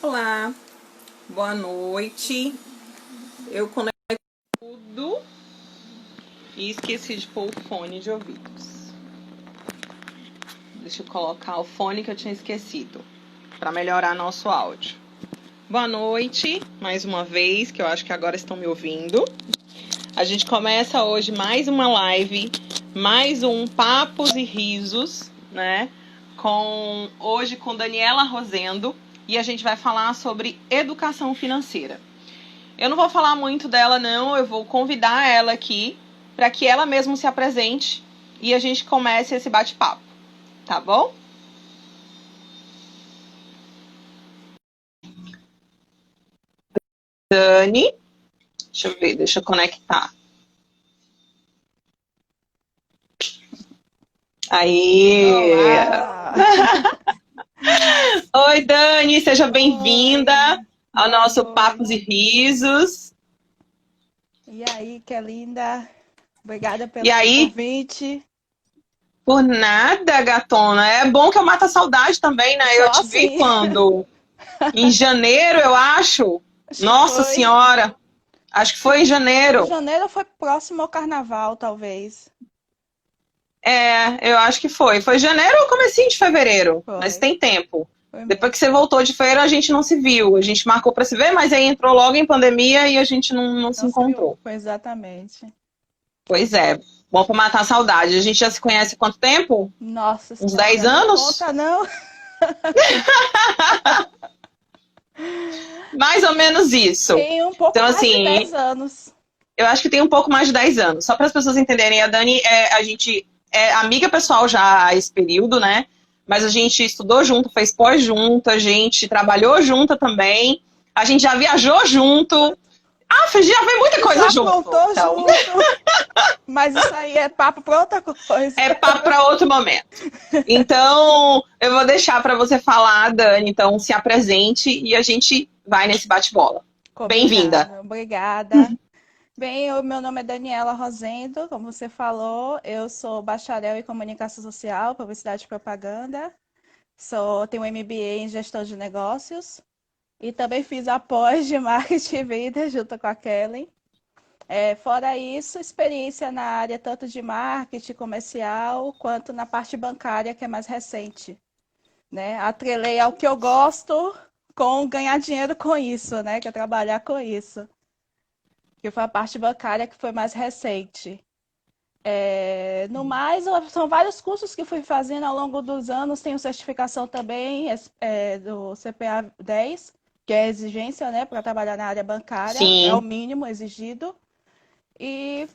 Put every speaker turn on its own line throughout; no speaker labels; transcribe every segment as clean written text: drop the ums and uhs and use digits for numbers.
Olá, boa noite. Eu conectei tudo e esqueci de pôr o fone de ouvidos. Deixa eu colocar o fone que eu tinha esquecido para melhorar nosso áudio. Boa noite, mais uma vez, que eu acho que agora estão me ouvindo. A gente começa hoje mais uma live, mais um Papos e Risos, né? Hoje com Daniela Rosendo, e a gente vai falar sobre educação financeira. Eu não vou falar muito dela, não. Eu vou convidar ela aqui para que ela mesma se apresente e a gente comece esse bate-papo, tá bom? Dani, deixa eu ver, deixa eu conectar. Aí. Oi, Dani, seja bem-vinda ao nosso Papos e Risos.
E aí, que linda. Obrigada pelo convite.
Por nada, gatona. É bom que eu mato a saudade também, né? Eu te vi quando? Em janeiro, eu acho. Nossa Senhora. Acho que foi em janeiro.
Em janeiro foi próximo ao carnaval, talvez.
Eu acho que foi. Foi janeiro ou comecinho de fevereiro?
Foi.
Mas tem tempo. Depois que você voltou de feira, a gente não se viu. A gente marcou para se ver, mas aí entrou logo em pandemia e a gente não se encontrou.
Foi exatamente.
Pois é. Bom pra matar a saudade. A gente já se conhece há quanto tempo?
Nossa
Uns 10 anos?
Não conta, não.
Mais ou menos isso.
Tem um pouco mais de 10 anos.
Eu acho que tem um pouco mais de 10 anos. Só para as pessoas entenderem, a Dani, a gente é amiga pessoal já há esse período, né? Mas a gente estudou junto, fez pós junto, a gente trabalhou junto também, a gente já viajou junto. Já fez muita coisa junto.
Aprontou então. Junto. Mas isso aí é papo para outra coisa.
É papo para outro momento. Então, eu vou deixar para você falar, Dani. Então, se apresente e a gente vai nesse bate-bola. Bem-vinda.
Obrigada. Bem, o meu nome é Daniela Rosendo, como você falou, eu sou bacharel em Comunicação Social, Publicidade e Propaganda, tenho um MBA em Gestão de Negócios e também fiz a pós de Marketing e Vida junto com a Kelly. Fora isso, experiência na área tanto de marketing comercial quanto na parte bancária, que é mais recente. Né? Atrelei ao que eu gosto com ganhar dinheiro com isso, né? Que é trabalhar com isso. Que foi a parte bancária que foi mais recente. No mais, são vários cursos que fui fazendo ao longo dos anos. Tenho certificação também do CPA 10, que é a exigência, né, para trabalhar na área bancária.
Sim.
É o mínimo exigido. E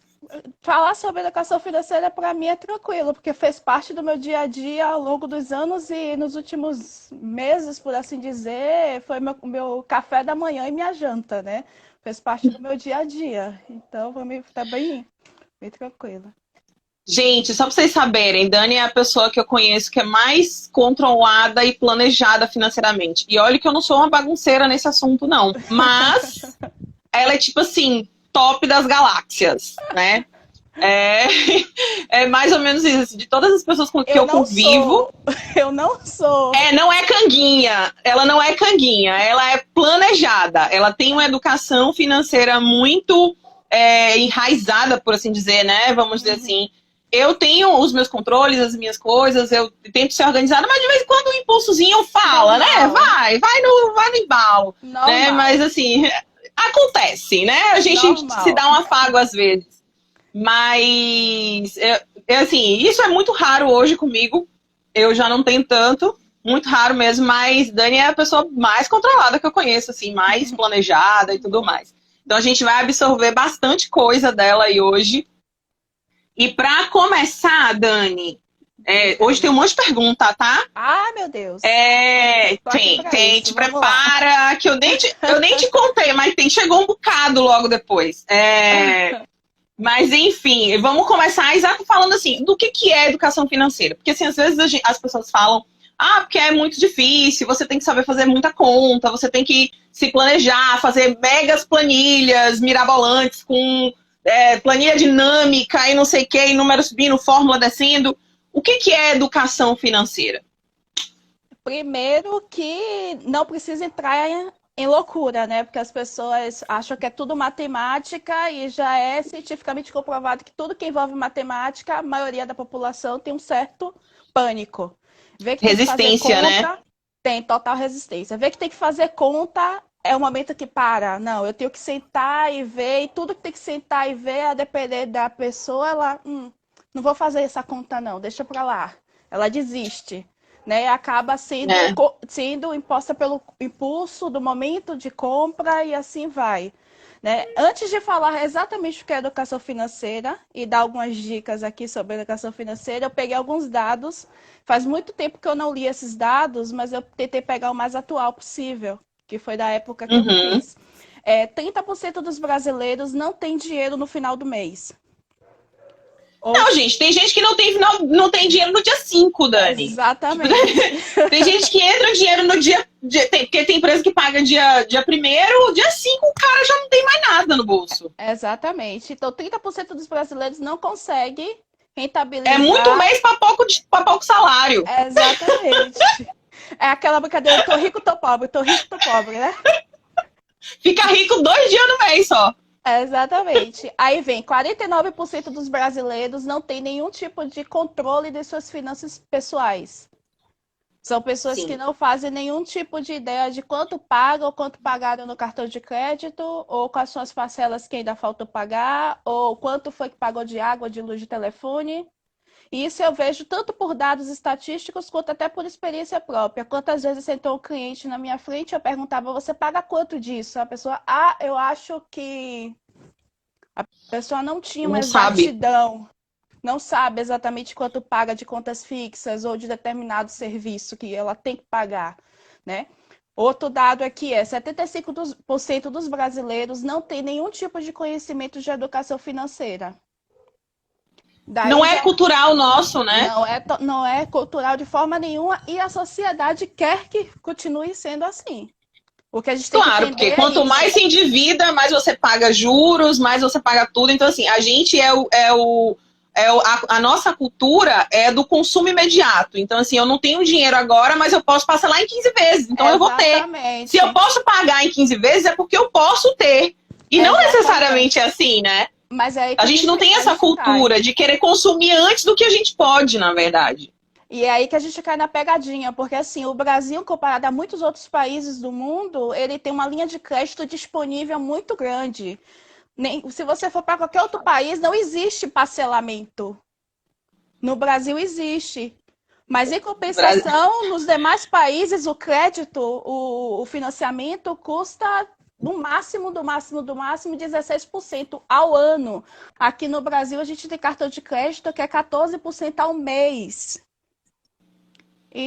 falar sobre educação financeira para mim é tranquilo, porque fez parte do meu dia a dia ao longo dos anos e nos últimos meses, por assim dizer, foi meu café da manhã e minha janta, né? Fez parte do meu dia a dia. Então, para mim, tá bem tranquila.
Gente, só para vocês saberem, Dani é a pessoa que eu conheço que é mais controlada e planejada financeiramente. E olha que eu não sou uma bagunceira nesse assunto, não. Mas ela é tipo assim, top das galáxias, né? É mais ou menos isso. De todas as pessoas com que eu convivo.
Eu não sou.
Não é canguinha. Ela não é canguinha. Ela é planejada. Ela tem uma educação financeira muito enraizada, por assim dizer, né? Vamos dizer assim. Eu tenho os meus controles, as minhas coisas, eu tento ser organizada, mas de vez em quando o impulsozinho fala, né? Vai no embalo. Né? Mas assim, acontece, né? A gente se dá um afago às vezes. Mas, assim, isso é muito raro hoje comigo. Eu já não tenho tanto, muito raro mesmo, mas Dani é a pessoa mais controlada que eu conheço, assim, mais planejada e tudo mais. Então a gente vai absorver bastante coisa dela aí hoje. E para começar, Dani, hoje tem um monte de pergunta, tá?
Ah, meu Deus.
Tem. Te prepara, que eu nem te contei, mas chegou um bocado logo depois. Mas, enfim, vamos começar exato falando assim, do que é educação financeira? Porque, assim, às vezes as pessoas falam, porque é muito difícil, você tem que saber fazer muita conta, você tem que se planejar, fazer megas planilhas mirabolantes com planilha dinâmica e não sei o que, número subindo, fórmula descendo. O que é educação financeira?
Primeiro que não precisa entrar em loucura, né? Porque as pessoas acham que é tudo matemática e já é cientificamente comprovado que tudo que envolve matemática, a maioria da população tem um certo pânico. Vê que tem que fazer
Resistência, né?
conta, tem total resistência. Vê que tem que fazer conta, é o momento que para. Não, eu tenho que sentar e ver, e tudo que tem que sentar e ver, a depender da pessoa, ela, não vou fazer essa conta não, deixa pra lá. Ela desiste, né? Acaba
É.
sendo imposta pelo impulso do momento de compra e assim vai. Né? Antes de falar exatamente o que é educação financeira e dar algumas dicas aqui sobre educação financeira, eu peguei alguns dados. Faz muito tempo que eu não li esses dados, mas eu tentei pegar o mais atual possível, que foi da época que eu
Uhum.
fiz. 30% dos brasileiros não tem dinheiro no final do mês.
Não, gente, tem gente que não tem dinheiro no dia 5, Dani.
Exatamente.
Tem gente que entra o dinheiro no dia. Porque tem empresa que paga dia 1º, dia 5 o cara já não tem mais nada no bolso.
Exatamente. Então, 30% dos brasileiros não consegue rentabilizar.
É muito mês pra pouco salário.
Exatamente. É aquela brincadeira, tô rico, tô pobre, né?
Fica rico 2 dias no mês só.
Exatamente. Aí vem, 49% dos brasileiros não tem nenhum tipo de controle de suas finanças pessoais. São pessoas que
Sim.
não fazem nenhum tipo de ideia de quanto pagam, ou quanto pagaram no cartão de crédito, ou quais são as parcelas que ainda faltam pagar, ou quanto foi que pagou de água, de luz, de telefone. E isso eu vejo tanto por dados estatísticos quanto até por experiência própria. Quantas vezes sentou um cliente na minha frente, eu perguntava, você paga quanto disso? A pessoa, eu acho que a pessoa não tinha uma
Não sabe.
exatidão, não sabe exatamente quanto paga de contas fixas ou de determinado serviço que ela tem que pagar, né? Outro dado aqui 75% dos brasileiros não tem nenhum tipo de conhecimento de educação financeira. Daí
Não é cultural nosso, né?
não é cultural de forma nenhuma e a sociedade quer que continue sendo assim. O que a gente tem que
Claro,
entender
porque
é
quanto
isso.
mais se endivida, mais você paga juros, mais você paga tudo. Então, assim, a gente a nossa cultura é do consumo imediato. Então, assim, eu não tenho dinheiro agora, mas eu posso parcelar em 15 vezes. Então, eu vou ter.
Exatamente.
Se eu posso pagar em 15 vezes, é porque eu posso ter. E não
Exatamente.
necessariamente é assim, né?
Mas é aí que
A gente não tem essa cultura de querer consumir antes do que a gente pode, na verdade.
E é aí que a gente cai na pegadinha, porque assim, o Brasil, comparado a muitos outros países do mundo, ele tem uma linha de crédito disponível muito grande. Se você for para qualquer outro país, não existe parcelamento. No Brasil existe. Mas em compensação, nos demais países, o crédito, o financiamento custa no máximo, do máximo, do máximo, 16% ao ano. Aqui no Brasil, a gente tem cartão de crédito que é 14% ao mês.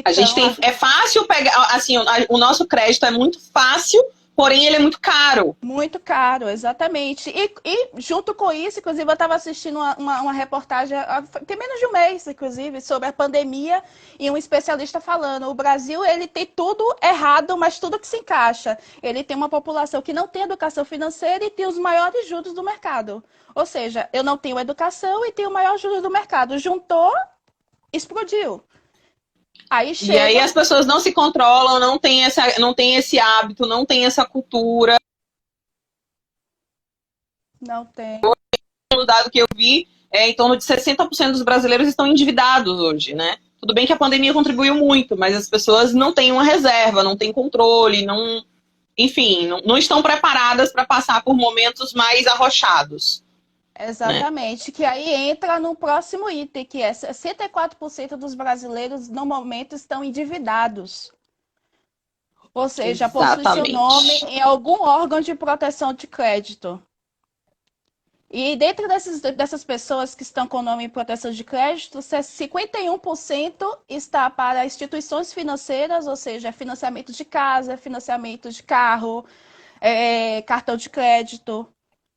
A gente
Então,
tem. É fácil pegar. Assim, o nosso crédito é muito fácil, porém ele é muito caro.
muito caro, exatamente. E junto com isso, inclusive, eu estava assistindo uma reportagem, tem menos de um mês, inclusive, sobre a pandemia, e um especialista falando, o Brasil, ele tem tudo errado, mas tudo que se encaixa. Ele tem uma população que não tem educação financeira e tem os maiores juros do mercado. Ou seja, eu não tenho educação e tenho o maior juros do mercado. Juntou, explodiu. Aí chega...
E aí as pessoas não se controlam, não tem esse hábito, não tem essa cultura.
Não tem.
O dado que eu vi é em torno de 60% dos brasileiros estão endividados hoje, né? Tudo bem que a pandemia contribuiu muito, mas as pessoas não têm uma reserva, não têm controle, enfim, não estão preparadas para passar por momentos mais arrochados.
Exatamente, né? Que aí entra no próximo item, que é 64% dos brasileiros no momento estão endividados. Ou seja, possui seu nome em algum órgão de proteção de crédito. E dentro dessas pessoas que estão com o nome em proteção de crédito, 51% está para instituições financeiras, ou seja, financiamento de casa, financiamento de carro, cartão de crédito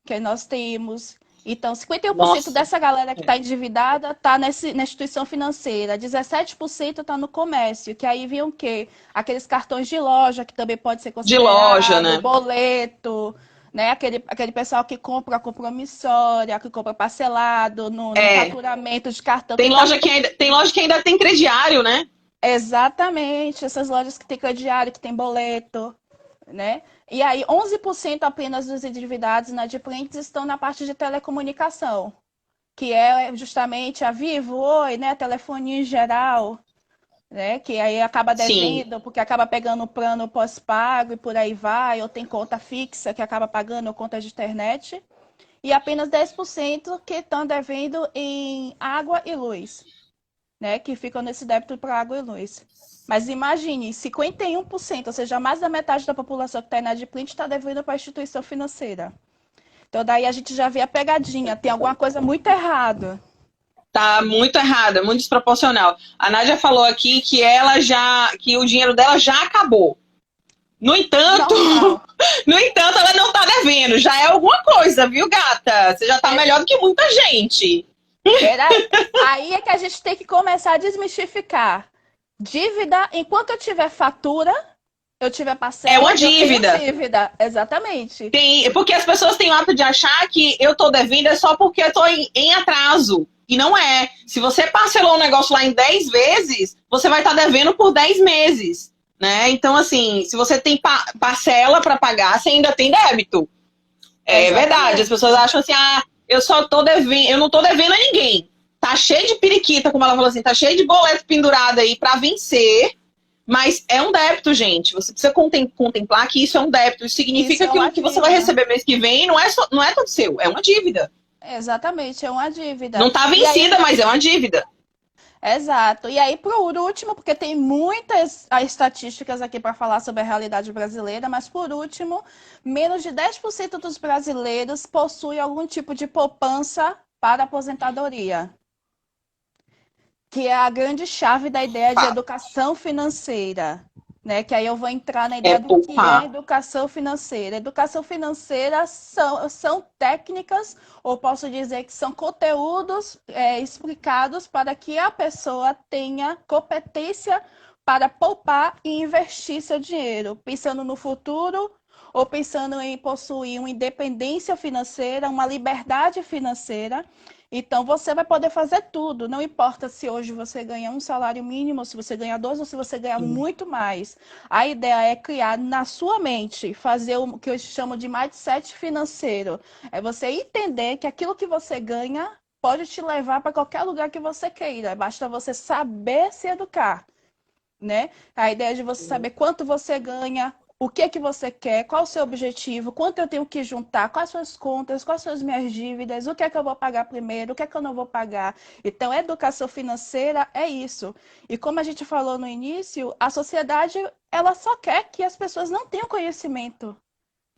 que nós temos. Então, 51% dessa galera que está endividada está na instituição financeira, 17% está no comércio, que aí viam o quê? Aqueles cartões de loja, que também pode ser considerado,
de loja, né?
Boleto, né? Aquele pessoal que compra com promissória, que compra parcelado no faturamento de cartão.
Tem loja que ainda tem crediário, né?
Exatamente, essas lojas que tem crediário, que tem boleto, né? E aí, 11% apenas dos endividados inadimplentes estão na parte de telecomunicação, que é justamente a Vivo, Oi, né? Telefonia em geral, né? Que aí acaba
Sim.
devendo, porque acaba pegando o plano pós-pago e por aí vai, ou tem conta fixa que acaba pagando, ou conta de internet. E apenas 10% que estão devendo em água e luz, né? Que ficam nesse débito para água e luz. Mas imagine, 51%, ou seja, mais da metade da população que está inadimplente está devendo para a instituição financeira. Então, daí a gente já vê a pegadinha, tem alguma coisa muito errada.
Tá muito errada, muito desproporcional. A Nádia falou aqui que o dinheiro dela já acabou. No entanto,
Normal.
no entanto, ela não tá devendo. Já é alguma coisa, viu, gata? Você já tá
É,
melhor do que muita gente.
era, aí é que a gente tem que começar a desmistificar. Dívida, enquanto eu tiver fatura, eu tiver
É uma
parcela, eu tenho
dívida.
dívida. Exatamente.
Porque as pessoas têm o hábito de achar que eu tô devendo é só porque eu tô em atraso. E não é. Se você parcelou um negócio lá em 10 vezes, você vai estar devendo por 10 meses. Né? Então, assim, se você tem parcela para pagar, você ainda tem débito. É verdade. As pessoas
Exatamente.
acham assim, eu só tô devendo, eu não tô devendo a ninguém. Tá cheio de periquita, como ela falou assim, tá cheio de boleto pendurado aí para vencer. Mas é um débito, gente. Você precisa contemplar que isso é um débito. Isso
Isso
significa
é
que
uma
o que você vai
dívida.
receber mês que vem não é todo seu, é uma dívida.
Exatamente, é uma dívida.
Não tá
E aí,
vencida, mas é uma dívida.
exato. E aí, por último, porque tem muitas estatísticas aqui para falar sobre a realidade brasileira, mas por último, menos de 10% dos brasileiros possuem algum tipo de poupança para aposentadoria, que é a grande chave da ideia de
Fato.
educação financeira, né? Que aí eu vou entrar na
É
ideia do que é
poupar.
educação financeira. Educação financeira são técnicas, ou posso dizer que são conteúdos explicados para que a pessoa tenha competência para poupar e investir seu dinheiro, pensando no futuro ou pensando em possuir uma independência financeira, uma liberdade financeira. Então, você vai poder fazer tudo. Não importa se hoje você ganha um salário mínimo, ou se você ganha dois, ou se você ganha muito mais. A ideia é criar na sua mente, fazer o que eu chamo de mindset financeiro. É você entender que aquilo que você ganha pode te levar para qualquer lugar que você queira. Basta você saber se educar, né? A ideia de você saber quanto você ganha, o que é que você quer, qual o seu objetivo, quanto eu tenho que juntar, quais são as contas, quais são as minhas dívidas, o que é que eu vou pagar primeiro, o que é que eu não vou pagar. Então, a educação financeira é isso. E como a gente falou no início, a sociedade, ela só quer que as pessoas não tenham conhecimento,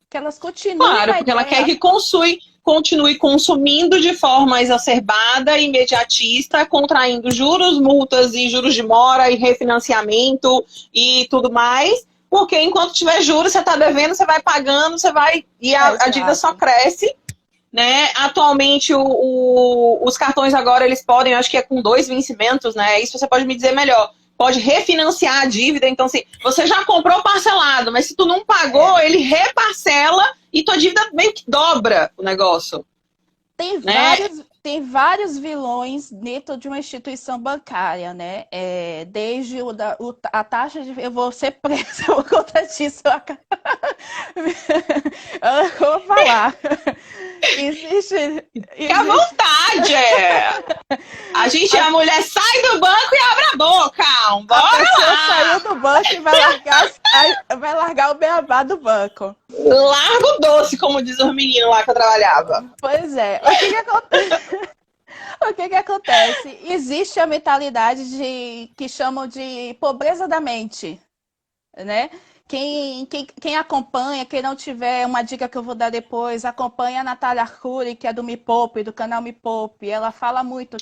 que elas continuem
Claro,
na
porque ela quer
ideia.
que continue consumindo de forma exacerbada, imediatista, contraindo juros, multas e juros de mora e refinanciamento e tudo mais. Porque enquanto tiver juros, você está devendo, você vai pagando, você vai. E a dívida só
Exato.
cresce. Né? Atualmente, os cartões agora eles podem, eu acho que é com 2 vencimentos, né? Isso você pode me dizer melhor. Pode refinanciar a dívida, então assim, você já comprou parcelado, mas se tu não pagou,
É.
ele reparcela e tua dívida meio que dobra o negócio, né?
Tem vários vilões dentro de uma instituição bancária, né? Desde a taxa de. Eu vou ser presa por conta disso. Eu vou falar. Existe,
Fique à
existe.
vontade, é. A mulher sai do banco e abre a boca.
A
Bora
pessoa saiu
lá!
do banco e vai largar, vai largar o beabá do banco.
Larga o doce, como diz os meninos lá que eu trabalhava.
Pois é. O que que acontece? O que que acontece? Existe a mentalidade que chamam de pobreza da mente, né? Quem acompanha, quem não tiver uma dica que eu vou dar depois, acompanha a Natália Arcuri, que é do Me Poupe, do canal Me Poupe. Ela fala muito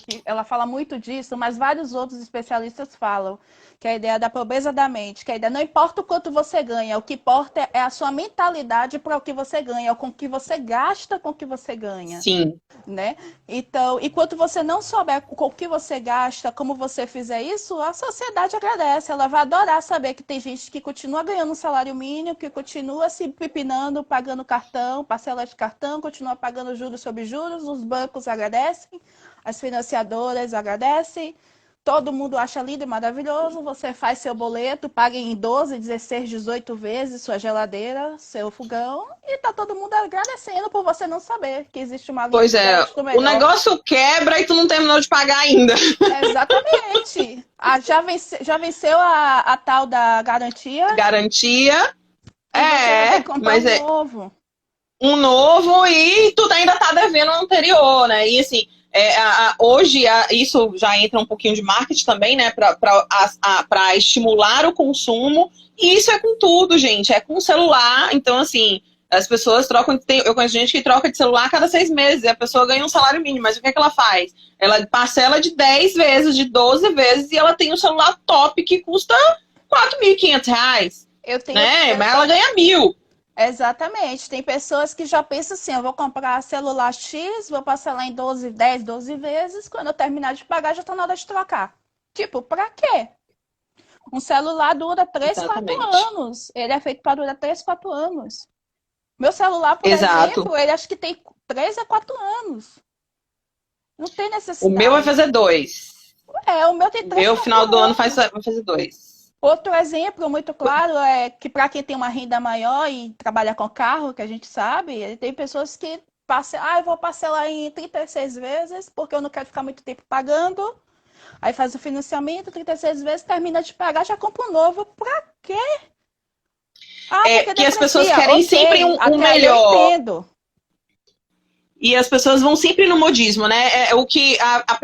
disso, mas vários outros especialistas falam que é a ideia da pobreza da mente, que a ideia não importa o quanto você ganha, o que importa é a sua mentalidade para o que você ganha, com o que você gasta com o que você ganha,
Sim,
né? Então, enquanto você não souber com o que você gasta, como você fizer isso, a sociedade agradece. Ela vai adorar saber que tem gente que continua ganhando um salário mínimo, que continua se pipinando, pagando cartão, parcela de cartão, continua pagando juros sobre juros, os bancos agradecem, as financiadoras agradecem, todo mundo acha lindo e maravilhoso, você faz seu boleto, paga em 12, 16, 18 vezes sua geladeira, seu fogão, e tá todo mundo agradecendo por você não saber que existe uma linha
Pois
de
é,
crédito
o
melhor.
negócio quebra e tu não terminou de pagar ainda.
Exatamente. Já venceu a tal da garantia
Garantia,
e você vai ter que comprar
mas
um
é
novo.
um novo e tu ainda tá devendo o anterior, né? E assim, hoje isso já entra um pouquinho de marketing também, né? Para estimular o consumo. E isso é com tudo, gente. É com o celular. Então, assim, as pessoas trocam. Eu conheço gente que troca de celular a cada 6 meses. E a pessoa ganha um salário mínimo. Mas o que é que ela faz? Ela parcela de 10 vezes, de 12 vezes, e ela tem um celular top que custa R$ 4.500,
Eu tenho,
né?
eu
Mas ela
tenho,
ganha 1.000.
exatamente. Tem pessoas que já pensam assim, eu vou comprar celular X, vou parcelar em 12, 10, 12 vezes, quando eu terminar de pagar já tá na hora de trocar. Tipo, pra quê? Um celular dura 3, 4
Exatamente.
anos. Ele é feito para durar 3, 4 anos. Meu celular, por
Exato.
exemplo, ele acho que tem 3 a 4 anos. Não tem
O meu vai
necessidade.
fazer 2.
O meu tem
O
3,
meu,
4
final do ano, vai
anos.
fazer 2.
Outro exemplo muito claro é que para quem tem uma renda maior e trabalha com carro, que a gente sabe, tem pessoas que eu vou parcelar em 36 vezes, porque eu não quero ficar muito tempo pagando. Aí faz o financiamento, 36 vezes, termina de pagar, já compra um novo. Pra quê? Ah,
É
porque
que as pessoas
deprecia.
querem sempre
Ok,
um
até aí eu
melhor.
entendo.
E as pessoas vão sempre no modismo, né? O que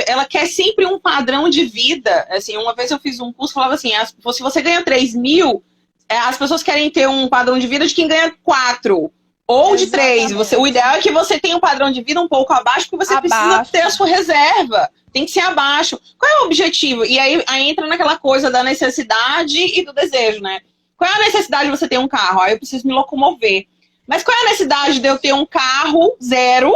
ela quer sempre um padrão de vida. Assim, uma vez eu fiz um curso, falava assim: se você ganha 3.000, as pessoas querem ter um padrão de vida de quem ganha 4 ou de 3. O
Exatamente.
ideal é que você tenha um padrão de vida um pouco abaixo, porque você precisa ter a
Abaixo.
sua reserva. Tem que ser abaixo. Qual é o objetivo? E aí entra naquela coisa da necessidade e do desejo, né? Qual é a necessidade de você ter um carro? Aí eu preciso me locomover. Mas qual é a necessidade de eu ter um carro zero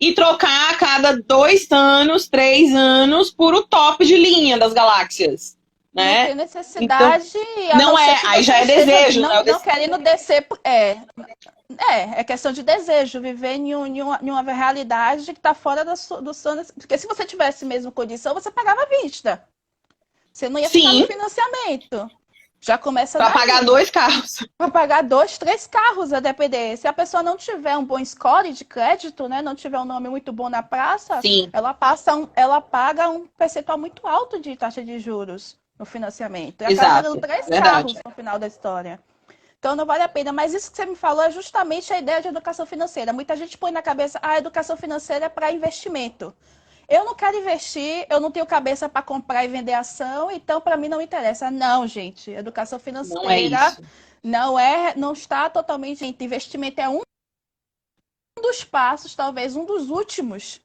e trocar a cada 2 anos, 3 anos por o top de linha das galáxias,
Não
né?
tem
Então,
necessidade, a não
não
ser
é,
que
aí
você
já é
esteja
desejo,
não,
né?
não querendo descer. É questão de desejo, viver em uma realidade que está fora do sonho. Porque se você tivesse mesmo condição, você pagava à vista. Você não ia ficar no
Sim,
financiamento. Já começa
para pagar
daí.
2 carros.
Para pagar 2, 3 carros, a depender. Se a pessoa não tiver um bom score de crédito, né, não tiver um nome muito bom na praça,
Sim,
ela paga um percentual muito alto de taxa de juros no financiamento. E acaba pagando
exato,
3 carros
verdade.
no final da história. Então não vale a pena. Mas isso que você me falou é justamente a ideia de educação financeira. Muita gente põe na cabeça, a educação financeira é para investimento. Eu não quero investir, eu não tenho cabeça para comprar e vender ação, então para mim não interessa. Não, gente, educação
Não é
financeira
isso.
não está totalmente. Investimento é um dos passos, talvez um dos últimos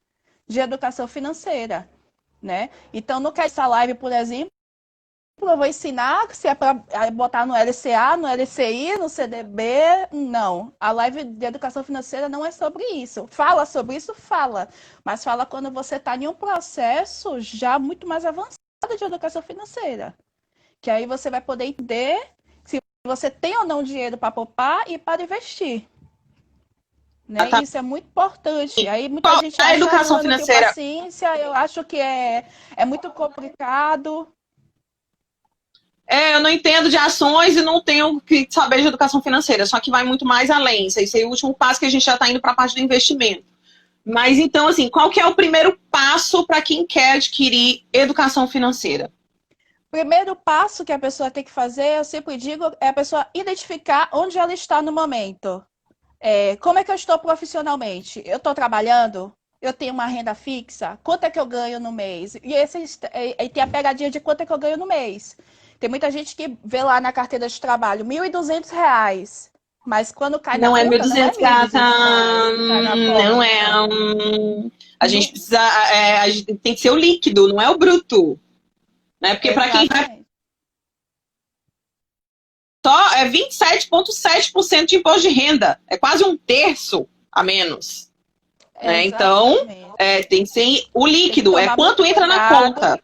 de educação financeira, né? Então, no caso dessa live, por exemplo, eu vou ensinar se é para botar no LCA, no LCI, no CDB. Não. A live de educação financeira não é sobre isso. Fala sobre isso? Fala. Mas fala quando você está em um processo já muito mais avançado de educação financeira. Que aí você vai poder entender se você tem ou não dinheiro para poupar e para investir. Né? Isso é muito importante. Aí muita gente
A
acha, não,
educação
eu não tenho
financeira.
paciência, eu acho que é muito complicado.
Eu não entendo de ações e não tenho que saber de educação financeira, só que vai muito mais além. Esse é o último passo que a gente já está indo para a parte do investimento. Mas então, assim, qual que é o primeiro passo para quem quer adquirir educação financeira?
Primeiro passo que a pessoa tem que fazer, eu sempre digo, é a pessoa identificar onde ela está no momento. Como é que eu estou profissionalmente? Eu estou trabalhando? Eu tenho uma renda fixa? Quanto é que eu ganho no mês? E tem a pegadinha de quanto é que eu ganho no mês. Tem muita gente que vê lá na carteira de trabalho R$ 1.200, mas quando cai na
Não é mil e
conta, não é
duzentos
mil e
gata,
duzentos reais que cai na
não é.
conta.
A gente
Não,
precisa, a gente tem que ser o líquido, não é o bruto. Né? Porque para quem vai
exatamente.
só 27,7% de imposto de renda, é quase um terço a menos. Né? Então,
Exatamente.
tem que ser o
Tem que
líquido, é
tomar
quanto
muito
entra na
cuidado.
conta.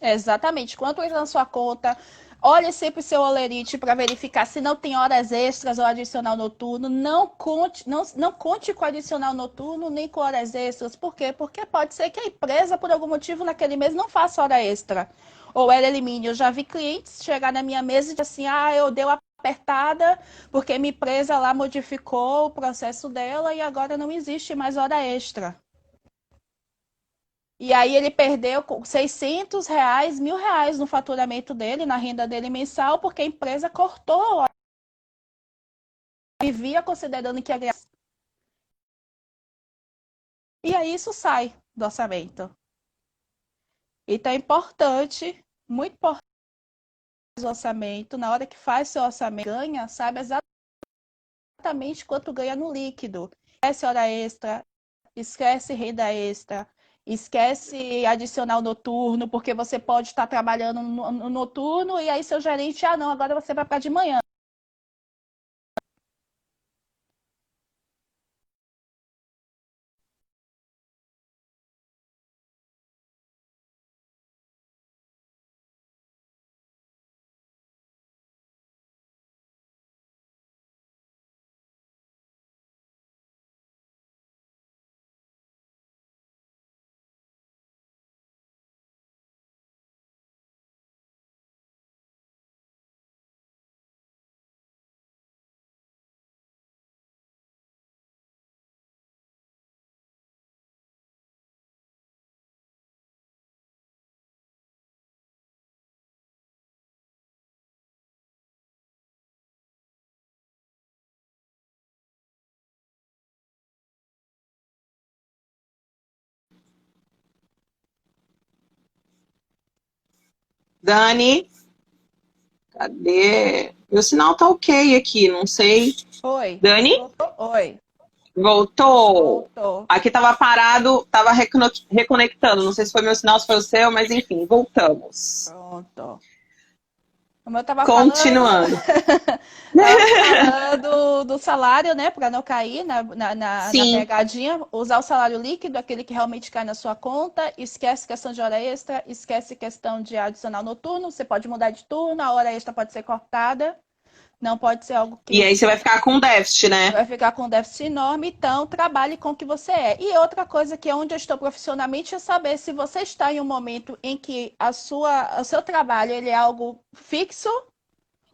Exatamente. Quanto entra na sua conta? Olhe sempre seu holerite para verificar se não tem horas extras ou adicional noturno. Não conte com adicional noturno nem com horas extras. Por quê? Porque pode ser que a empresa, por algum motivo, naquele mês não faça hora extra. Ou ela elimine. Eu já vi clientes chegar na minha mesa e dizer assim, eu dei uma apertada porque minha empresa lá modificou o processo dela e agora não existe mais hora extra. E aí ele perdeu R$ 600, R$ 1.000 no faturamento dele, na renda dele mensal, porque a empresa cortou. Vivia considerando que ia ganhar. E aí isso sai do orçamento. Então é importante, muito importante o orçamento. Na hora que faz seu orçamento, ganha, sabe exatamente quanto ganha no líquido. Esquece hora extra, esquece renda extra, esquece adicional noturno, porque você pode estar trabalhando no noturno e aí seu gerente, não, agora você vai para de manhã.
Dani, cadê? Meu sinal tá ok aqui, não sei.
Oi.
Dani,
Voltou? Oi.
voltou.
Voltou.
Aqui tava parado, tava reconectando. Não sei se foi meu sinal, se foi o seu, mas enfim, voltamos.
Pronto. Como eu estava falando,
Continuando.
do salário, né, para não cair na
Sim,
pegadinha, usar o salário líquido, aquele que realmente cai na sua conta, esquece questão de hora extra, esquece questão de adicional noturno, você pode mudar de turno, a hora extra pode ser cortada, não pode ser algo
e
que
aí você vai ficar com déficit, né?
vai ficar com um déficit enorme, então trabalhe com o que você é. E outra coisa que é onde eu estou profissionalmente é saber se você está em um momento em que o seu trabalho ele é algo fixo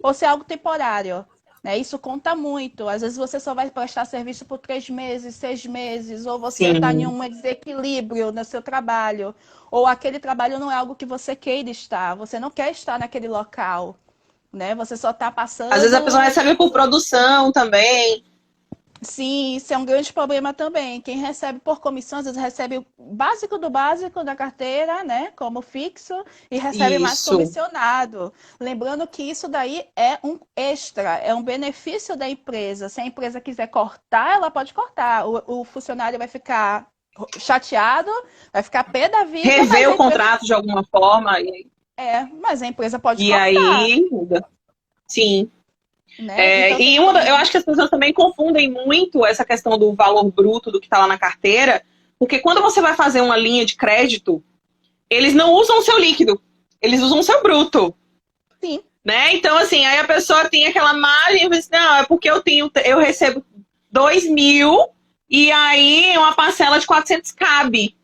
ou se é algo temporário. Né? Isso conta muito. Às vezes você só vai prestar serviço por 3 meses, 6 meses, ou você está em
Sim.
um desequilíbrio no seu trabalho, ou aquele trabalho não é algo que você queira estar, você não quer estar naquele local, né? Você só está
Às vezes a pessoa
passando.
recebe por produção também.
Sim, isso é um grande problema também. Quem recebe por comissão, às vezes recebe o básico do básico da carteira, né, como fixo, e recebe mais
Isso.
comissionado. Lembrando que isso daí é um extra, é um benefício da empresa. Se a empresa quiser cortar, ela pode cortar. O funcionário vai ficar chateado, vai ficar pé da vida,
Rever o contrato de alguma forma.
mas a empresa pode
E
cortar,
aí muda. Sim.
né? Então tem
E eu acho que as pessoas também confundem muito essa questão do valor bruto do que está lá na carteira, porque quando você vai fazer uma linha de crédito, eles não usam o seu líquido, eles usam o seu bruto.
sim.
Né? Então, assim, aí a pessoa tem aquela margem e diz, não, é porque eu recebo 2.000 e aí uma parcela de 400 cabe,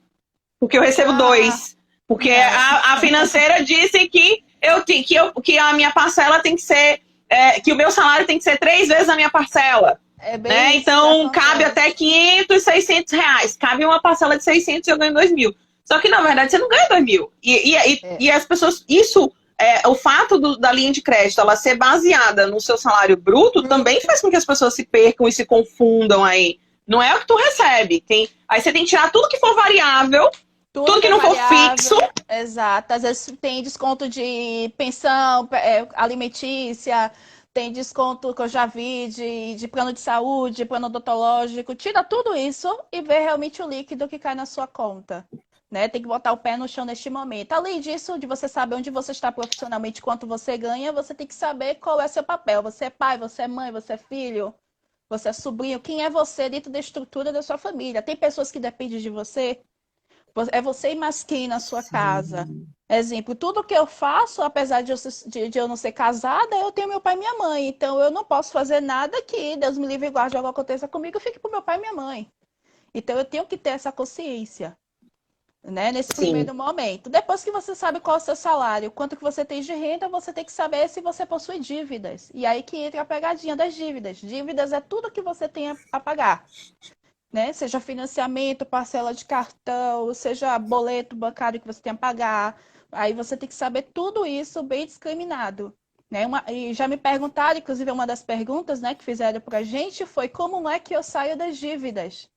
porque eu recebo
Ah,
dois. Porque
não.
a financeira disse que a minha parcela tem que ser, que o meu salário tem que ser 3 vezes a minha parcela.
É
Né?
bem isso que
Então, cabe até
acontece.
500, R$ 600. Cabe uma parcela de 600 e eu ganho 2.000. Só que, na verdade, você não ganha 2.000. E
É.
as pessoas... o fato da linha de crédito ela ser baseada no seu salário bruto também faz com que as pessoas se percam e se confundam aí. Não é o que tu recebe. Aí você tem que tirar tudo que for variável,
Tudo
tudo
que
que
é
não for
variável,
fixo.
exato. Às vezes tem desconto de pensão alimentícia, tem desconto que eu já vi de plano de saúde, plano odontológico. Tira tudo isso e vê realmente o líquido que cai na sua conta. Né? Tem que botar o pé no chão neste momento. Além disso, de você saber onde você está profissionalmente, quanto você ganha, você tem que saber qual é seu papel. Você é pai, você é mãe, você é filho, você é sobrinho. Quem é você dentro da estrutura da sua família? Tem pessoas que dependem de você. É você e mais quem na sua casa?
Sim.
Exemplo, tudo que eu faço, apesar de eu não ser casada, eu tenho meu pai e minha mãe. Então, eu não posso fazer nada que Deus me livre e guarde algo aconteça comigo, fique para meu pai e minha mãe. Então, eu tenho que ter essa consciência, né, nesse
Sim.
primeiro momento. Depois que você sabe qual é o seu salário, quanto que você tem de renda, você tem que saber se você possui dívidas. E aí que entra a pegadinha das dívidas. Dívidas é tudo que você tem a pagar, né? Seja financiamento, parcela de cartão, seja boleto bancário que você tem a pagar. Aí você tem que saber tudo isso bem discriminado. Né? E já me perguntaram, inclusive uma das perguntas, né, que fizeram pra gente foi como é que eu saio das dívidas?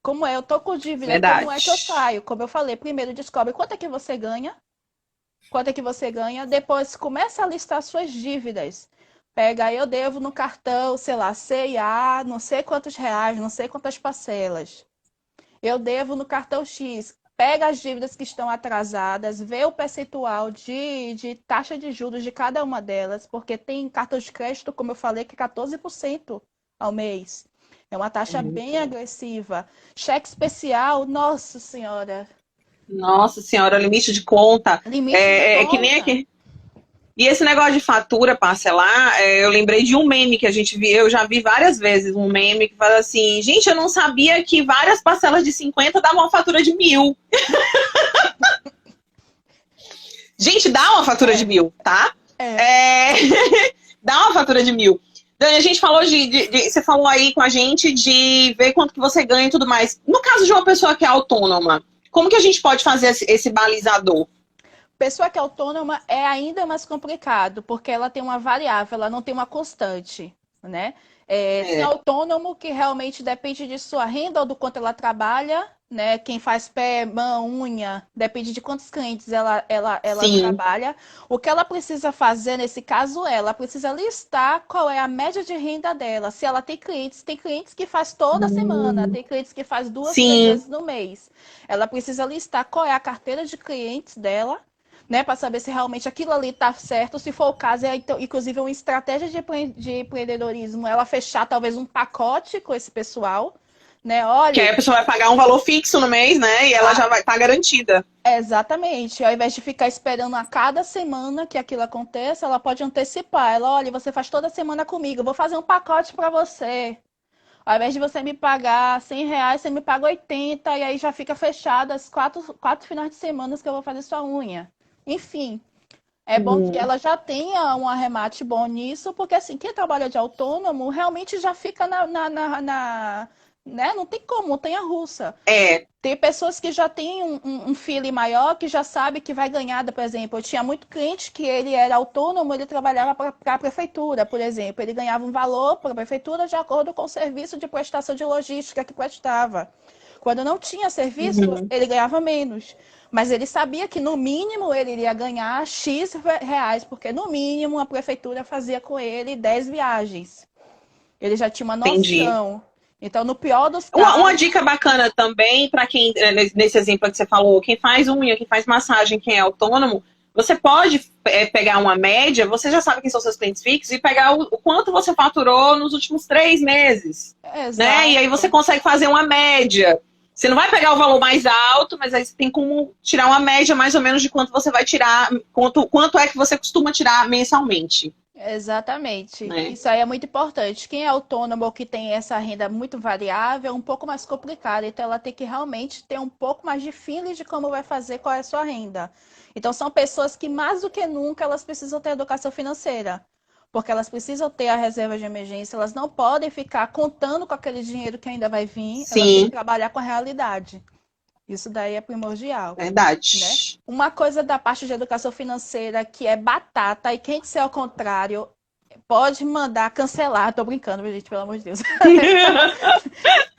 Como é? Eu tô com dívida, como é que eu
Verdade.
saio? Como eu falei, primeiro descobre quanto é que você ganha, quanto é que você ganha, depois começa a listar suas dívidas. Pega, aí eu devo no cartão, sei lá, C&A, não sei quantos reais, não sei quantas parcelas. Eu devo no cartão X. Pega as dívidas que estão atrasadas, vê o percentual de taxa de juros de cada uma delas, porque tem cartão de crédito, como eu falei, que é 14% ao mês. É uma
É
taxa bem
muito.
agressiva. Cheque especial, nossa senhora,
Nossa senhora, limite de conta.
limite de
É que nem
conta.
aqui. E esse negócio de fatura parcelar, eu lembrei de um meme que a gente viu, eu já vi várias vezes um meme que fala assim, gente, eu não sabia que várias parcelas de 50 davam uma fatura de 1.000. Gente, dá uma fatura de
É,
1.000, tá?
é.
É... dá uma fatura de 1.000. Dani, a gente falou você falou aí com a gente de ver quanto que você ganha e tudo mais. No caso de uma pessoa que é autônoma, como que a gente pode fazer esse balizador?
Pessoa que é autônoma é ainda mais complicado, porque ela tem uma variável, ela não tem uma constante, né? Tem
É,
autônomo que realmente depende de sua renda ou do quanto ela trabalha, né? Quem faz pé, mão, unha, depende de quantos clientes ela
sim.
trabalha. O que ela precisa fazer nesse caso é, ela precisa listar qual é a média de renda dela. Se ela tem clientes que faz toda semana,
Hum,
tem clientes que faz duas, três
sim,
vezes no mês. Ela precisa listar qual é a carteira de clientes dela, né, para saber se realmente aquilo ali está certo. Se for o caso, é então, inclusive uma estratégia de empreendedorismo, ela fechar talvez um pacote com esse pessoal, né?
que aí
Olha,
a pessoa vai pagar um valor fixo no mês, né? E ela
a,
já vai estar garantida.
exatamente. Ao invés de ficar esperando a cada semana que aquilo aconteça, ela pode antecipar. Ela, olha, você faz toda semana comigo, eu vou fazer um pacote para você. Ao invés de você me pagar R$ 100, você me paga 80 e aí já fica fechado as quatro finais de semana que eu vou fazer sua unha. Enfim, é bom que
Uhum.
ela já tenha um arremate bom nisso, porque assim, quem trabalha de autônomo realmente já fica né? Não tem como, montanha russa.
É,
Tem pessoas que já têm um feeling maior, que já sabe que vai ganhar, por exemplo. Eu tinha muito cliente que ele era autônomo, ele trabalhava para a prefeitura, por exemplo. Ele ganhava um valor para a prefeitura de acordo com o serviço de prestação de logística que prestava. Quando não tinha serviço,
uhum.
ele ganhava menos. Mas ele sabia que no mínimo ele iria ganhar X reais, porque no mínimo a prefeitura fazia com ele 10 viagens. Ele já tinha uma
Entendi.
noção. Então, no pior dos
Uma
casos,
dica bacana também para quem, nesse exemplo que você falou, quem faz unha, quem faz massagem, quem é autônomo, você pode pegar uma média, você já sabe quem são seus clientes fixos, e pegar o quanto você faturou nos últimos 3 meses, né? E aí você
exato.
consegue fazer uma média. Você não vai pegar o valor mais alto, mas aí você tem como tirar uma média mais ou menos de quanto você vai tirar, quanto é que você costuma tirar mensalmente,
Exatamente.
né?
Isso aí é muito importante. Quem é autônomo ou que tem essa renda muito variável é um pouco mais complicado. Então, ela tem que realmente ter um pouco mais de feeling de como vai fazer, qual é a sua renda. Então, são pessoas que, mais do que nunca, elas precisam ter educação financeira. Porque elas precisam ter a reserva de emergência, elas não podem ficar contando com aquele dinheiro que ainda vai vir, elas têm que
Sim,
trabalhar com a realidade. Isso daí é primordial, né?
verdade.
Uma coisa da parte de educação financeira que é batata e quem disser ao contrário pode mandar cancelar. Tô brincando, gente, pelo amor de Deus.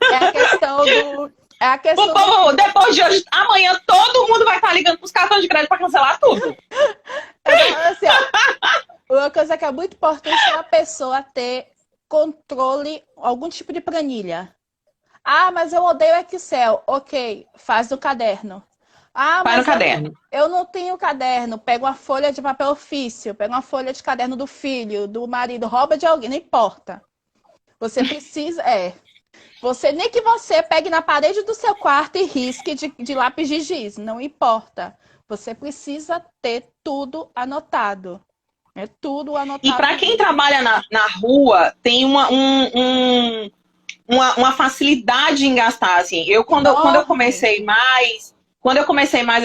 É a questão do. É a
O
questão do.
povo, depois de hoje, amanhã todo mundo vai estar ligando pros cartões de crédito para cancelar tudo.
Assim, ó, uma coisa que é muito importante é a pessoa ter controle, algum tipo de planilha. Ah, mas eu odeio Excel. Ok, faz no caderno. Ah,
Vai no
mas
caderno.
eu não tenho caderno. Pega uma folha de papel ofício, pega uma folha de caderno do filho, do marido, rouba de alguém, não importa. Você precisa. É. Você nem que você pegue na parede do seu quarto e risque de lápis de giz, não importa. Você precisa ter tudo anotado. É tudo
E
anotado
para quem
mesmo.
trabalha na rua, tem uma facilidade em gastar, assim. Quando eu
Enorme.
comecei mais,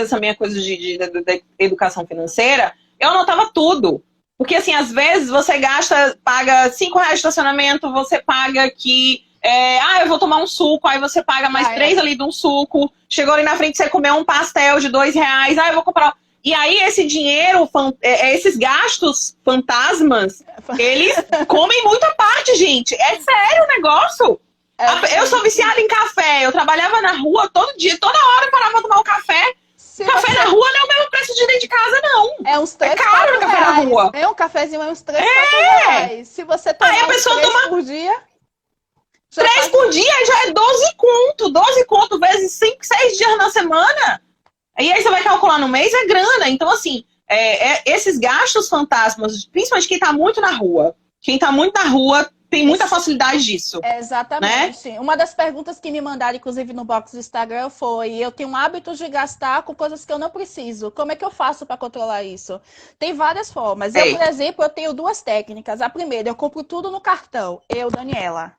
essa minha coisa de educação financeira, eu anotava tudo. Porque, assim, às vezes você paga R$ 5 de estacionamento, você paga que, eu vou tomar um suco, aí você paga mais 3 ali de um suco, chegou ali na frente, você comeu um pastel de R$ 2, eu vou comprar. E aí, esse dinheiro, esses gastos fantasmas, eles comem muita parte, gente. É sério o negócio. Eu sou viciada em café. Eu trabalhava na rua todo dia, toda hora eu parava pra tomar um café.
Se
Café
você
na rua não é o mesmo preço de dentro de casa, não.
é uns
É
3,
caro
4
o café na
reais.
rua.
É um cafezinho, é uns 3, 4 reais. Se você
Aí a
tomar uns
pessoa
3
toma
por dia, já
3
faz.
por dia, já é 12 conto. 12 conto vezes 5, 6 dias na semana. E aí você vai calcular no mês, é grana. Então, assim, esses gastos fantasmas, principalmente quem tá muito na rua. Quem tá muito na rua tem muita facilidade disso, né?
Exatamente. Uma das perguntas que me mandaram, inclusive, no box do Instagram foi: eu tenho um hábito de gastar com coisas que eu não preciso. Como é que eu faço para controlar isso? Tem várias formas. Eu, por exemplo, eu tenho 2 técnicas. A primeira, eu compro tudo no cartão. Eu, Daniela.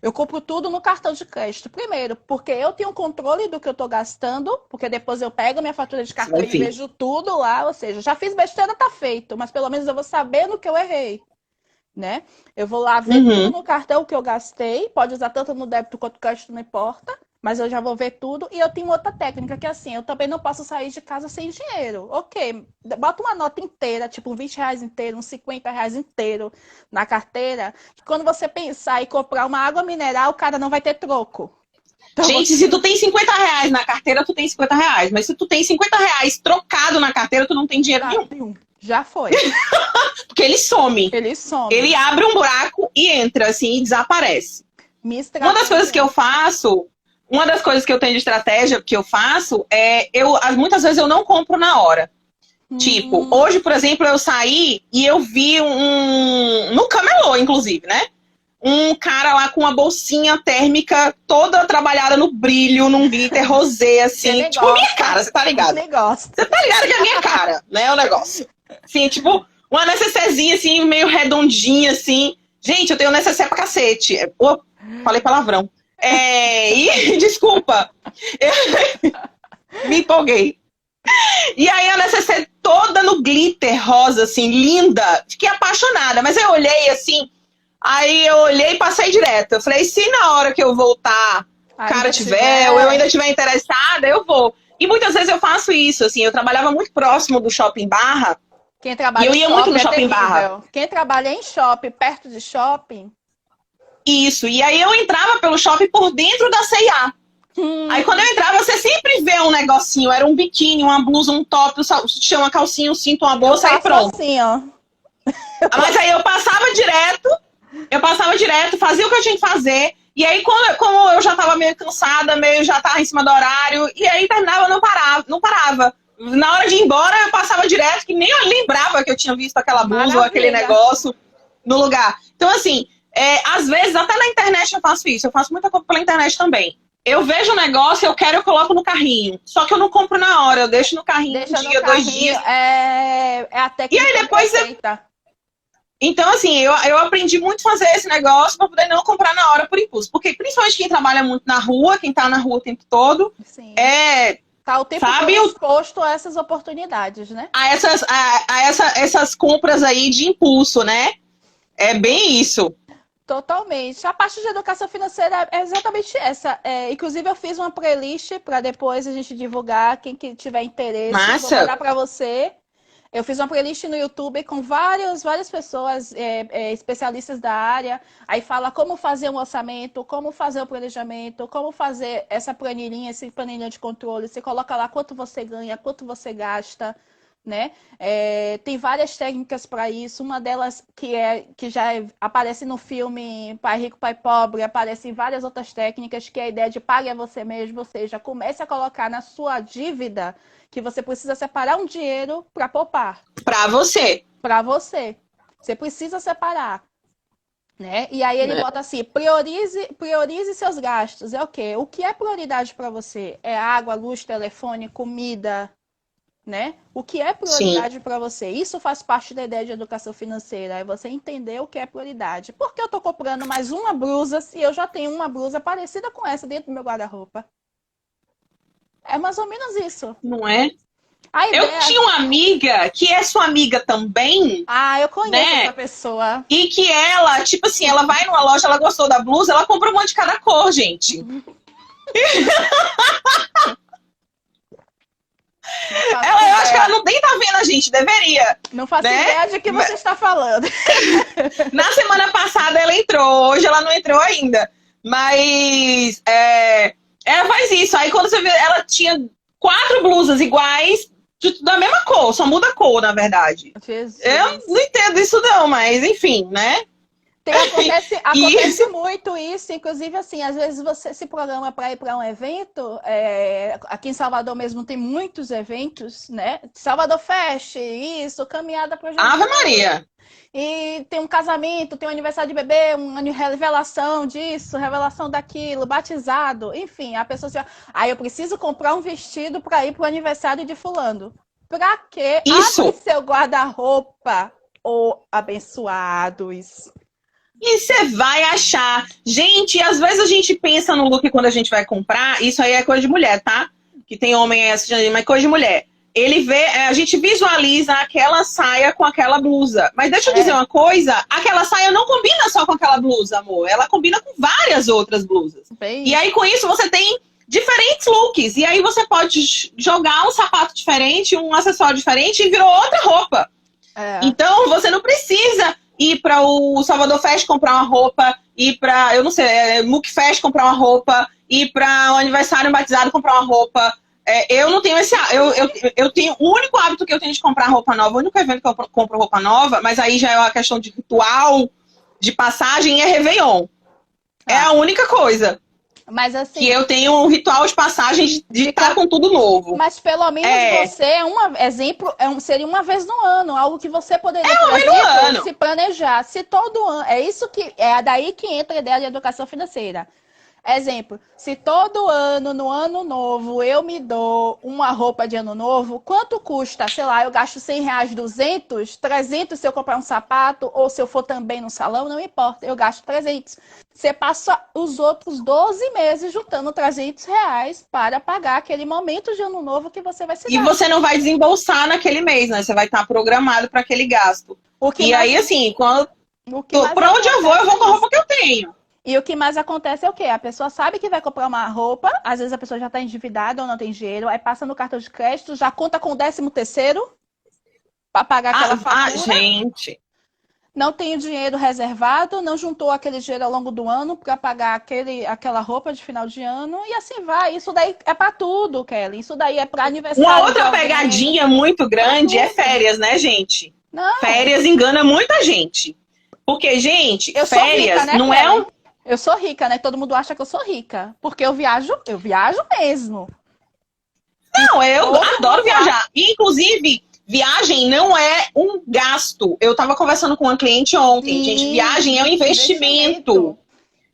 Eu compro tudo no cartão de crédito. Primeiro, porque eu tenho controle do que eu estou gastando, porque depois eu pego minha fatura de cartão e vejo tudo lá. Ou seja, já fiz besteira, tá feito, mas pelo menos eu vou saber no que eu errei. Né? Eu vou lá ver tudo no cartão que eu gastei, pode usar tanto no débito quanto no crédito, não importa, mas eu já vou ver tudo. E eu tenho outra técnica que é assim, eu também não posso sair de casa sem dinheiro. Ok, bota uma nota inteira, tipo R$ 20 inteiro, uns R$ 50 inteiro na carteira, que quando você pensar em comprar uma água mineral, o cara não vai ter troco. Então,
gente, se tu tem R$ 50 na carteira, tu tem R$ 50. Mas se tu tem R$ 50 trocado na carteira, tu não tem dinheiro nenhum.
Já foi.
Porque ele some.
Ele some.
Ele abre um buraco e entra, assim, e desaparece. Uma das coisas que eu faço, uma das coisas que eu tenho de estratégia que eu faço muitas vezes eu não compro na hora. Tipo, hoje, por exemplo, eu saí e eu vi no camelô, inclusive, né? Um cara lá com uma bolsinha térmica toda trabalhada no brilho, num glitter rosé, assim. Tipo, minha cara, você tá ligado? Você tá ligado que é a minha cara, né? O negócio. Assim, tipo, uma necessezinha, assim, meio redondinha, assim. Gente, eu tenho necessaire pra cacete. Falei palavrão. Desculpa. Me empolguei. E aí a necessaire toda no glitter rosa, assim, linda. Fiquei apaixonada. Mas eu olhei, assim... Aí eu olhei e passei direto. Eu falei, se na hora que eu voltar o cara tiver, ou eu ainda estiver interessada, eu vou. E muitas vezes eu faço isso, assim. Eu trabalhava muito próximo do Shopping Barra.
Quem trabalha
e eu ia muito no Shopping
terrível.
Barra.
Quem trabalha em shopping, perto de shopping...
Isso. E aí eu entrava pelo shopping por dentro da C&A. Aí quando eu entrava, você sempre vê um negocinho. Era um biquíni, uma blusa, um top, uma calcinha, um cinto, uma bolsa, aí pronto.
Assim, ó.
Mas aí eu passava direto, fazia o que eu tinha que fazer. E aí, como eu já tava meio cansada, já tava em cima do horário, e aí terminava, não parava. Na hora de ir embora, eu passava direto, que nem eu lembrava que eu tinha visto aquela blusa ou aquele negócio no lugar. Então, assim, às vezes, até na internet eu faço isso. Eu faço muita compra pela internet também. Eu vejo um negócio, eu coloco no carrinho. Só que eu não compro na hora, eu deixo no carrinho um dia, 2 dias.
É a técnica.
E aí depois Então, assim, eu aprendi muito a fazer esse negócio para poder não comprar na hora por impulso. Porque, principalmente quem trabalha muito na rua, quem tá na rua o tempo todo,
sim, tá o tempo todo exposto a essas oportunidades, né?
Essas compras aí de impulso, né? É bem isso.
Totalmente. A parte de educação financeira é exatamente essa. Inclusive, eu fiz uma playlist para depois a gente divulgar. Quem que tiver interesse,
Massa.
vou mandar para você. Eu fiz uma playlist no YouTube com várias pessoas especialistas da área. Aí fala como fazer um orçamento, como fazer o planejamento, como fazer essa planilhinha, esse planilha de controle. Você coloca lá quanto você ganha, quanto você gasta, né? Tem várias técnicas para isso. Uma delas que já aparece no filme Pai Rico, Pai Pobre, aparece em várias outras técnicas, que é a ideia de pague a você mesmo, ou seja, comece a colocar na sua dívida que você precisa separar um dinheiro para poupar.
Para você.
Para você. Você precisa separar. né? E aí ele bota assim, priorize seus gastos. É o quê? O que é prioridade para você? É água, luz, telefone, comida, né? O que é prioridade para você? Isso faz parte da ideia de educação financeira, é você entender o que é prioridade. Por que eu tô comprando mais uma blusa se eu já tenho uma blusa parecida com essa dentro do meu guarda-roupa? É mais ou menos isso.
Não é?
A ideia...
Eu tinha uma amiga que é sua amiga também.
Ah, eu conheço
né?
essa pessoa.
E que ela, tipo assim, ela vai numa loja, ela gostou da blusa, ela compra um monte de cada cor, gente. Eu acho que ela não nem tá vendo a gente, deveria.
Não faço
né?
ideia de que você está falando.
Na semana passada ela entrou, hoje ela não entrou ainda. Mas ela faz isso. Aí quando você vê, ela tinha 4 blusas iguais, da mesma cor, só muda a cor, na verdade.
Jesus.
Eu não entendo isso não, mas enfim, né?
Acontece muito isso, inclusive assim, às vezes você se programa para ir para um evento, aqui em Salvador mesmo tem muitos eventos, né? Salvador Fest, isso, caminhada para
Ave Maria!
E tem um casamento, tem um aniversário de bebê, uma revelação disso, revelação daquilo, batizado, enfim, a pessoa assim, eu preciso comprar um vestido para ir para o aniversário de fulano. Para quê?
Isso!
Abre seu guarda-roupa, ô abençoados.
E você vai achar. Gente, às vezes a gente pensa no look quando a gente vai comprar. Isso aí é coisa de mulher, tá? Que tem homem aí assistindo, mas é coisa de mulher. Ele vê, a gente visualiza aquela saia com aquela blusa. Mas deixa eu dizer uma coisa. Aquela saia não combina só com aquela blusa, amor. Ela combina com várias outras blusas.
Bem...
E aí, com isso, você tem diferentes looks. E aí você pode jogar um sapato diferente, um acessório diferente e virou outra roupa. Então, você não precisa ir para o Salvador Fest comprar uma roupa, ir para, eu não sei, Muc Fest comprar uma roupa, ir para o aniversário batizado comprar uma roupa. Eu não tenho esse... Eu tenho... O único hábito que eu tenho de comprar roupa nova, o único evento que eu compro roupa nova, mas aí já é uma questão de ritual, de passagem, é Réveillon. É a única coisa.
Mas assim...
Que eu tenho um ritual de passagem de estar com tudo novo.
Mas pelo menos você, seria uma vez no ano, algo que você poderia, por exemplo, se planejar. Se todo ano... É daí que entra a ideia de educação financeira. Exemplo, se todo ano, no ano novo, eu me dou uma roupa de ano novo, quanto custa? Sei lá, eu gasto R$100, 200, 300 se eu comprar um sapato, ou se eu for também no salão, não importa, eu gasto 300. Você passa os outros 12 meses juntando R$300 para pagar aquele momento de ano novo que você vai se dar.
E você não vai desembolsar naquele mês, né? Você vai estar programado para aquele gasto. E aí, assim, para onde eu vou com a roupa que eu tenho.
E o que mais acontece é o quê? A pessoa sabe que vai comprar uma roupa, às vezes a pessoa já está endividada ou não tem dinheiro, aí passa no cartão de crédito, já conta com o 13º para pagar aquela fatura.
Gente!
Não tem o dinheiro reservado, não juntou aquele dinheiro ao longo do ano para pagar aquela roupa de final de ano, e assim vai. Isso daí é para tudo, Kelly. Isso daí é para aniversário.
Uma outra pegadinha muito grande é férias, né, gente?
Não.
Férias engana muita gente. Porque, gente, férias
rica, né,
não
Kelly?
é um...
Eu sou rica, né? Todo mundo acha que eu sou rica. Porque eu viajo mesmo.
Não, eu adoro viajar. Inclusive, viagem não é um gasto. Eu tava conversando com uma cliente ontem, gente. Viagem é um investimento.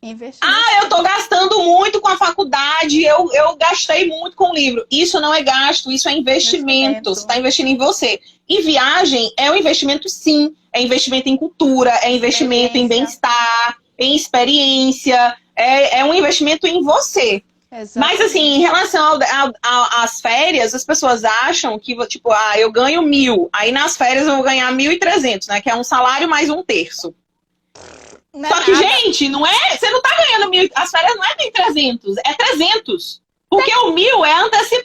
Eu tô gastando muito com a faculdade, eu gastei muito com o livro. Isso não é gasto, isso é investimento. Você está investindo em você. E viagem é um investimento, sim. É investimento em cultura, é investimento em bem-estar, em experiência. É um investimento em você. Exatamente. Mas, assim, em relação às férias, as pessoas acham que, tipo, eu ganho 1.000. Aí, nas férias, eu vou ganhar 1.300, né? Que é um salário mais um terço. Só que, gente, não é... Você não tá ganhando 1.000. As férias não é 1.300, é 300. Porque o 1.000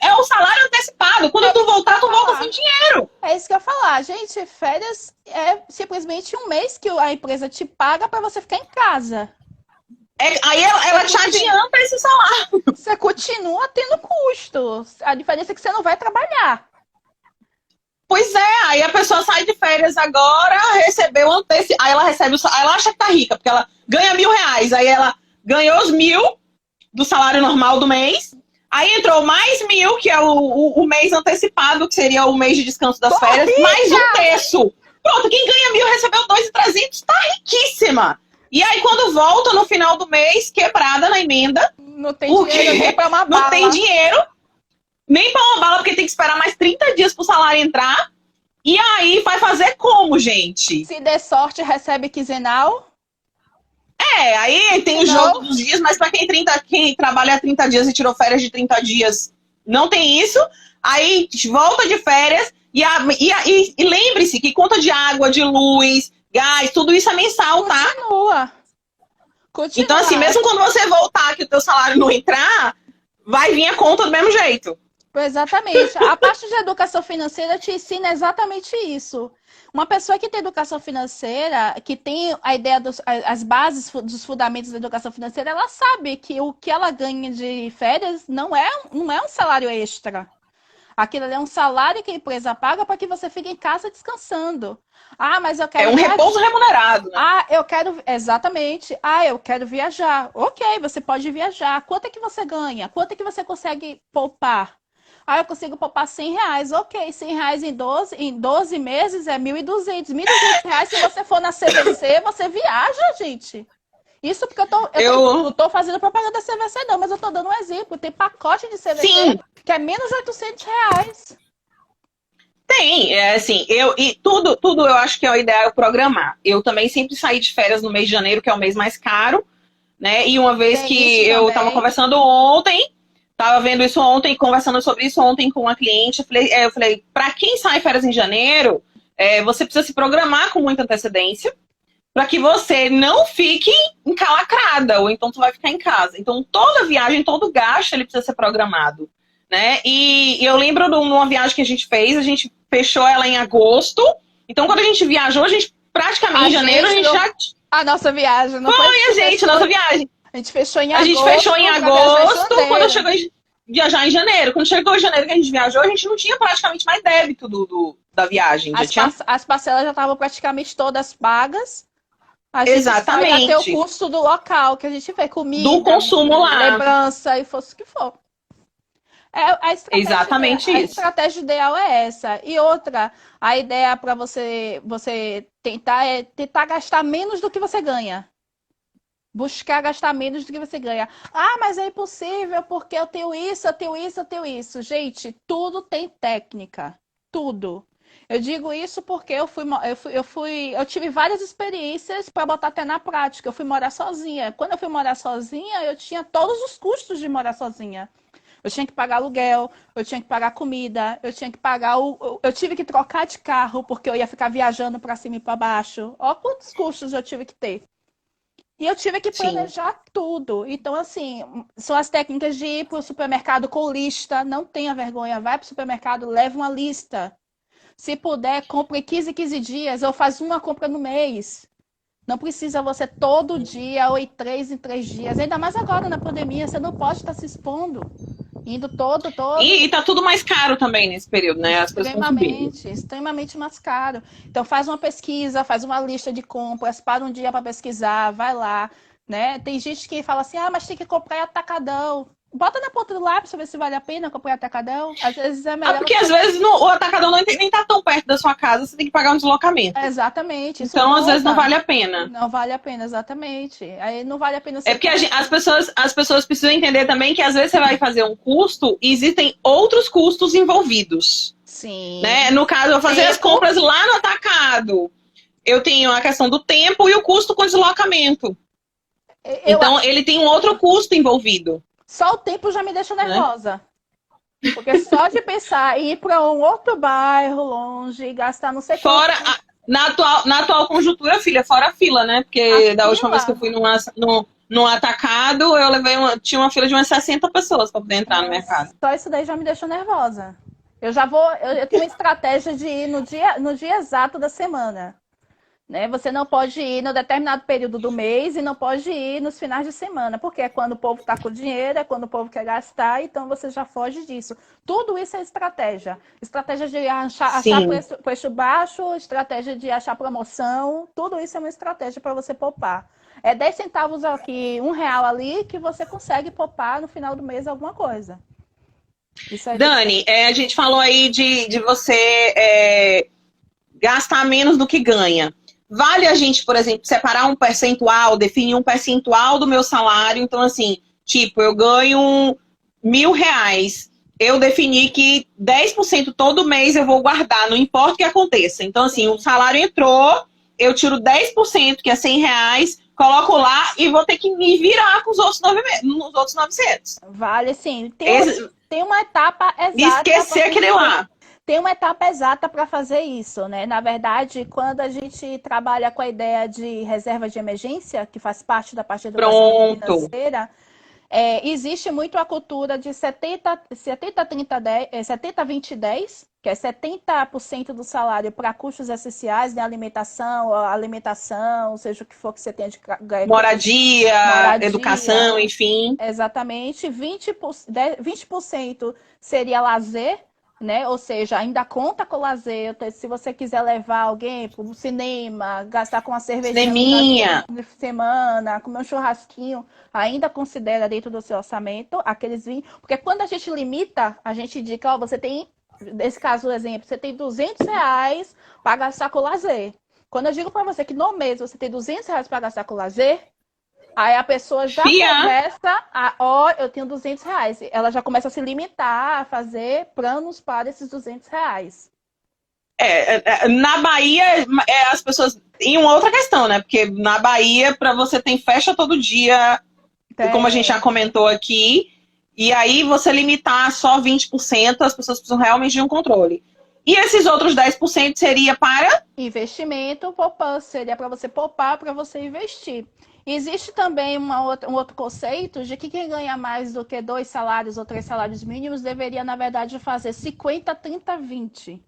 é o salário antecipado. Quando tu voltar, tu volta sem dinheiro.
É isso que eu ia falar. Gente, férias é simplesmente um mês que a empresa te paga pra você ficar em casa.
Aí ela te adianta esse salário.
Você continua tendo custo. A diferença é que você não vai trabalhar.
Pois é, aí a pessoa sai de férias agora, recebeu antecipado. Aí ela recebe aí ela acha que tá rica, porque ela ganha R$1.000. Aí ela ganhou os 1.000 do salário normal do mês. Aí entrou mais 1.000, que é o mês antecipado, que seria o mês de descanso das férias, mais um terço. Pronto, quem ganha 1.000 recebeu 2.300, tá riquíssima. E aí, quando volta no final do mês, quebrada na emenda.
Não tem dinheiro nem pra uma bala.
Não tem dinheiro nem pra uma bala, porque tem que esperar mais 30 dias pro salário entrar. E aí, vai fazer como, gente?
Se der sorte, recebe quinzenal.
Aí tem o jogo dos dias, mas pra quem trabalha 30 dias e tirou férias de 30 dias, não tem isso. Aí volta de férias e lembre-se que conta de água, de luz, gás, tudo isso é mensal, tá?
Continua.
Então, assim, mesmo quando você voltar que o teu salário não entrar, vai vir a conta do mesmo jeito.
Exatamente. A parte de educação financeira te ensina exatamente isso. Uma pessoa que tem educação financeira, que tem a ideia as bases dos fundamentos da educação financeira, ela sabe que o que ela ganha de férias não é um salário extra. Aquilo ali é um salário que a empresa paga para que você fique em casa descansando. Ah, mas eu quero
É um repouso remunerado, né?
Ah, eu quero... Exatamente. Ah, eu quero viajar. Ok, você pode viajar. Quanto é que você ganha? Quanto é que você consegue poupar? Ah, eu consigo poupar R$100. Ok, R$100 em 12 meses é 1.200. R$1.200 se você for na CVC, você viaja, gente. Isso porque eu não tô fazendo propaganda da CVC, não, mas eu tô dando um exemplo. Tem pacote de CVC
Sim.
que é menos R$800.
Tem, assim, tudo eu acho que é o ideal programar. Eu também sempre saí de férias no mês de janeiro, que é o mês mais caro, né? E uma vez que eu tava conversando ontem, tava vendo isso ontem, conversando sobre isso ontem com uma cliente, eu falei, para quem sai férias em janeiro, você precisa se programar com muita antecedência, para que você não fique encalacrada, ou então tu vai ficar em casa. Então toda viagem, todo gasto, ele precisa ser programado, né? E eu lembro de uma viagem que a gente fechou ela em agosto, então quando a gente viajou, a gente praticamente em janeiro, a gente já...
A nossa viagem, não
foi a nossa viagem.
A gente fechou em agosto.
A gente fechou em agosto, quando chegou viajar em janeiro. Quando chegou em janeiro que a gente viajou, a gente não tinha praticamente mais débito da viagem.
As parcelas já estavam praticamente todas pagas.
Exatamente.
Só ia ter o custo do local que a gente fez, comida,
do consumo lá,
lembrança e fosse o que for.
Exatamente isso.
A estratégia ideal é essa. E outra, a ideia para você tentar é tentar gastar menos do que você ganha. Buscar gastar menos do que você ganha. Ah, mas é impossível porque eu tenho isso, eu tenho isso, eu tenho isso. Gente, tudo tem técnica. Tudo. Eu digo isso porque eu tive várias experiências para botar até na prática. Eu fui morar sozinha. Quando eu fui morar sozinha, eu tinha todos os custos de morar sozinha. Eu tinha que pagar aluguel, eu tinha que pagar comida, eu tinha que pagar eu tive que trocar de carro porque eu ia ficar viajando para cima e para baixo. Olha quantos custos eu tive que ter. E eu tive que planejar tudo. Então, assim, são as técnicas de ir para o supermercado com lista. Não tenha vergonha, vai para o supermercado, leva uma lista. Se puder, compre 15 dias ou faz uma compra no mês. Não precisa você todo dia ou em 3 dias. Ainda mais agora na pandemia, você não pode estar se expondo. Indo todo.
E tá tudo mais caro também nesse período, né? As coisas estão subindo.
Extremamente mais caro. Então faz uma pesquisa, faz uma lista de compras, para um dia para pesquisar, vai lá, né? Tem gente que fala assim, mas tem que comprar em atacadão. Bota na ponta do lápis pra ver se vale a pena comprar em atacadão. Às vezes é melhor.
Porque às vezes o atacadão nem tá tão perto da sua casa, você tem que pagar um deslocamento.
Exatamente.
Então, às vezes, não vale a pena.
Não vale a pena, exatamente. Aí não vale a pena
porque as pessoas precisam entender também que às vezes você vai fazer um custo e existem outros custos envolvidos.
Sim.
Né? No caso, eu fazer as compras lá no atacado. Eu tenho a questão do tempo e o custo com deslocamento. Então, ele tem um outro custo envolvido.
Só o tempo já me deixa nervosa. Né? Porque só de pensar em ir para um outro bairro longe e gastar não sei quanto.
Fora, na atual conjuntura, filha, fora a fila, né? Porque da última vez que eu fui num atacado, tinha uma fila de umas 60 pessoas para poder entrar no mercado.
Só isso daí já me deixou nervosa. Eu tenho uma estratégia de ir no dia exato da semana. Né? Você não pode ir no determinado período do mês e não pode ir nos finais de semana, porque é quando o povo está com dinheiro, é quando o povo quer gastar, então você já foge disso. Tudo isso é estratégia. Estratégia de achar preço baixo, estratégia de achar promoção, tudo isso é uma estratégia para você poupar. É 10 centavos aqui, R$1 ali, que você consegue poupar no final do mês alguma coisa.
Dani, a gente falou aí de você gastar menos do que ganha. vale a gente, por exemplo, separar um percentual, definir um percentual do meu salário. Então, assim, tipo, eu ganho R$ 1.000. Eu defini que 10% todo mês eu vou guardar, não importa o que aconteça. Então, assim, o salário entrou, eu tiro 10%, que é R$ 100, coloco lá e vou ter que me virar com os outros 900.
Vale, sim.
Esse,
Tem uma etapa
e
exata.
esquecer aquele lá.
Tem uma etapa exata para fazer isso, né? Na verdade, quando a gente trabalha com a ideia de reserva de emergência, que faz parte da parte da educação financeira, existe muito a cultura de 70, 20, 10, que é 70% do salário para custos essenciais, né? Alimentação, seja o que for que você tenha de
moradia, educação, enfim.
Exatamente. 20% seria lazer, né? Ou seja, ainda conta com o lazer. Se você quiser levar alguém para o cinema, gastar com uma cervejinha no fim de semana, comer um churrasquinho, ainda considera dentro do seu orçamento aqueles 20. Porque quando a gente limita, a gente indica, ó, você tem, nesse caso, o exemplo, você tem R$ 200 para gastar com lazer. Quando eu digo para você que no mês você tem R$ 200 para gastar com lazer, aí a pessoa já começa eu tenho R$ 200. Ela já começa a se limitar a fazer planos para esses R$ 200.
Na Bahia, as pessoas... E uma outra questão, né? Porque na Bahia, para você tem festa todo dia, como a gente já comentou aqui, e aí você limitar só 20%, as pessoas precisam realmente de um controle. E esses outros 10% seria para?
Investimento, poupança. Seria para você poupar, para você investir. Existe também um outro conceito de que quem ganha mais do que 2 salários ou 3 salários mínimos deveria, na verdade, fazer 50, 30, 20.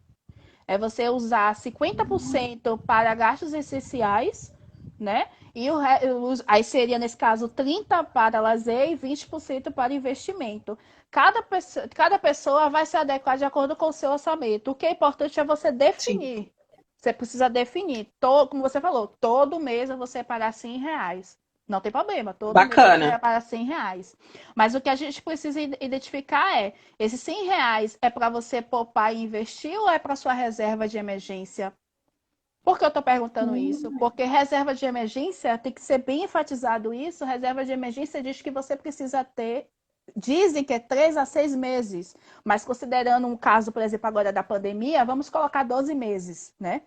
É você usar 50% para gastos essenciais, né? E aí seria, nesse caso, 30% para lazer e 20% para investimento. Cada pessoa vai se adequar de acordo com o seu orçamento. O que é importante é você definir. Sim. Você precisa definir. Como você falou, todo mês eu vou separar R$ 100. Não tem problema, todo mês eu vou separar R$ 100. Mas o que a gente precisa identificar é, esses R$ 100 é para você poupar e investir ou é para sua reserva de emergência? Por que eu estou perguntando isso? Porque reserva de emergência, tem que ser bem enfatizado isso, reserva de emergência diz que você precisa ter, dizem que é 3 a 6 meses, mas considerando um caso, por exemplo, agora da pandemia, vamos colocar 12 meses, né?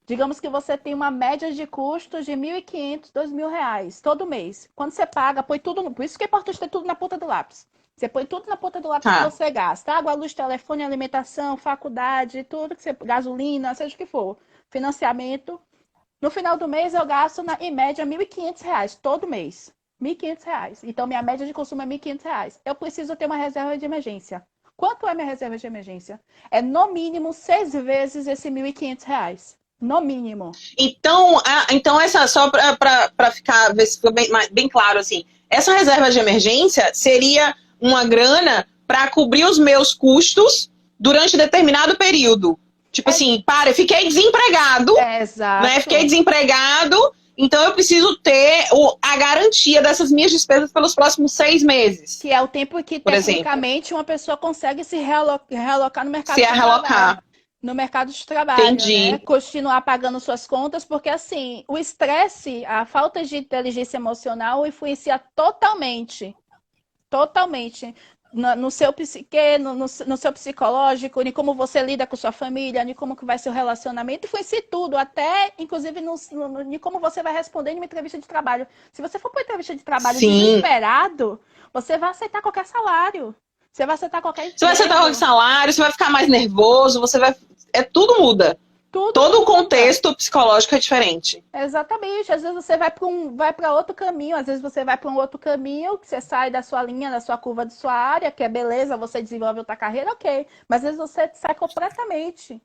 Digamos que você tem uma média de custos de R$ 1.500, R$ 2.000 todo mês. Quando você paga, põe tudo, por isso que é importante ter tudo na ponta do lápis. Você põe tudo na ponta do lápis que você gasta. Água, luz, telefone, alimentação, faculdade, tudo que você, gasolina, seja o que for. Financiamento. No final do mês eu gasto, em média, R$ 1.500 todo mês. R$ 1.500. Então, minha média de consumo é R$ 1.500. Eu preciso ter uma reserva de emergência. Quanto é minha reserva de emergência? É, no mínimo, 6 vezes esse R$ 1.500. No mínimo.
Então essa, só para ficar, ver se ficou bem claro, assim, essa reserva de emergência seria uma grana para cobrir os meus custos durante determinado período. Tipo assim, fiquei desempregado, né? Fiquei desempregado, então eu preciso ter a garantia dessas minhas despesas pelos próximos 6 meses.
Que é o tempo que, tecnicamente, uma pessoa consegue se realocar no mercado de trabalho. No mercado de trabalho,
Entendi.
Né? Continuar pagando suas contas, porque assim, o estresse, a falta de inteligência emocional influencia totalmente no seu psique, no seu psicológico, em como você lida com sua família, em como que vai ser o relacionamento, influencia tudo, até, inclusive, em como você vai responder em uma entrevista de trabalho. Se você for para uma entrevista de trabalho desesperado, você vai aceitar qualquer salário. Você vai aceitar qualquer emprego.
Você vai aceitar qualquer salário, você vai ficar mais nervoso, tudo muda. Todo o contexto psicológico é diferente.
Exatamente. Às vezes você vai para outro caminho, às vezes você vai para um outro caminho, que você sai da sua linha, da sua curva, da sua área, que é beleza, você desenvolve outra carreira, ok. Mas às vezes você sai completamente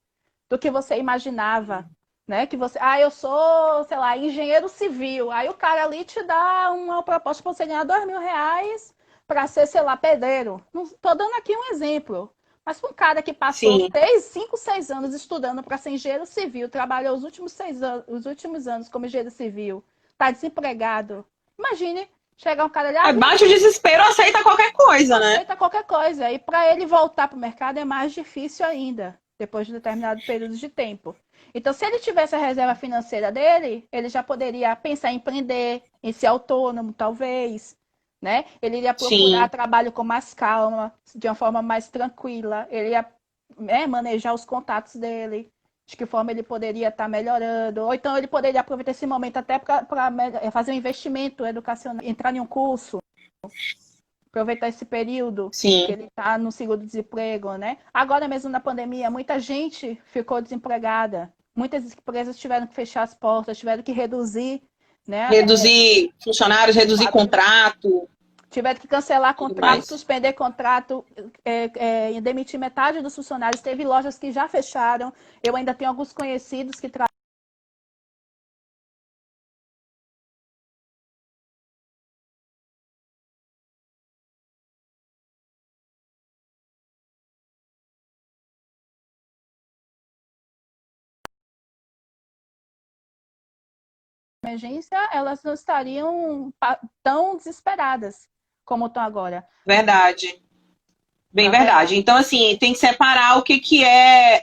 do que você imaginava. Né? Que você, eu sou, sei lá, engenheiro civil. Aí o cara ali te dá uma proposta para você ganhar R$ 2.000 para ser, sei lá, pedreiro. Estou dando aqui um exemplo. Mas para um cara que passou 5, 6 anos estudando para ser engenheiro civil, trabalhou os últimos anos como engenheiro civil, está desempregado. Imagine chegar um cara ali...
bate o desespero, aceita qualquer coisa, né?
Aceita qualquer coisa. E para ele voltar para o mercado é mais difícil ainda. depois de um determinado período de tempo. Então, se ele tivesse a reserva financeira dele, ele já poderia pensar em empreender, em ser autônomo, talvez, né? Ele iria procurar
Sim.
trabalho com mais calma, de uma forma mais tranquila. Ele ia, né, manejar os contatos dele, de que forma ele poderia estar melhorando. Ou então ele poderia aproveitar esse momento até para fazer um investimento educacional, entrar em um curso, aproveitar esse período que
Sim.
ele está no seguro-desemprego, né? Agora mesmo na pandemia, muita gente ficou desempregada. Muitas empresas tiveram que fechar as portas, tiveram que reduzir, né?
Reduzir funcionários, reduzir contrato,
Tiveram que cancelar
tudo
contrato,
mais.
suspender contrato, demitir metade dos funcionários. Teve lojas que já fecharam. Eu ainda tenho alguns conhecidos que emergência, elas não estariam tão desesperadas como estão agora.
Verdade. Bem
Tá
verdade.
vendo?
Então, assim, tem que separar o que é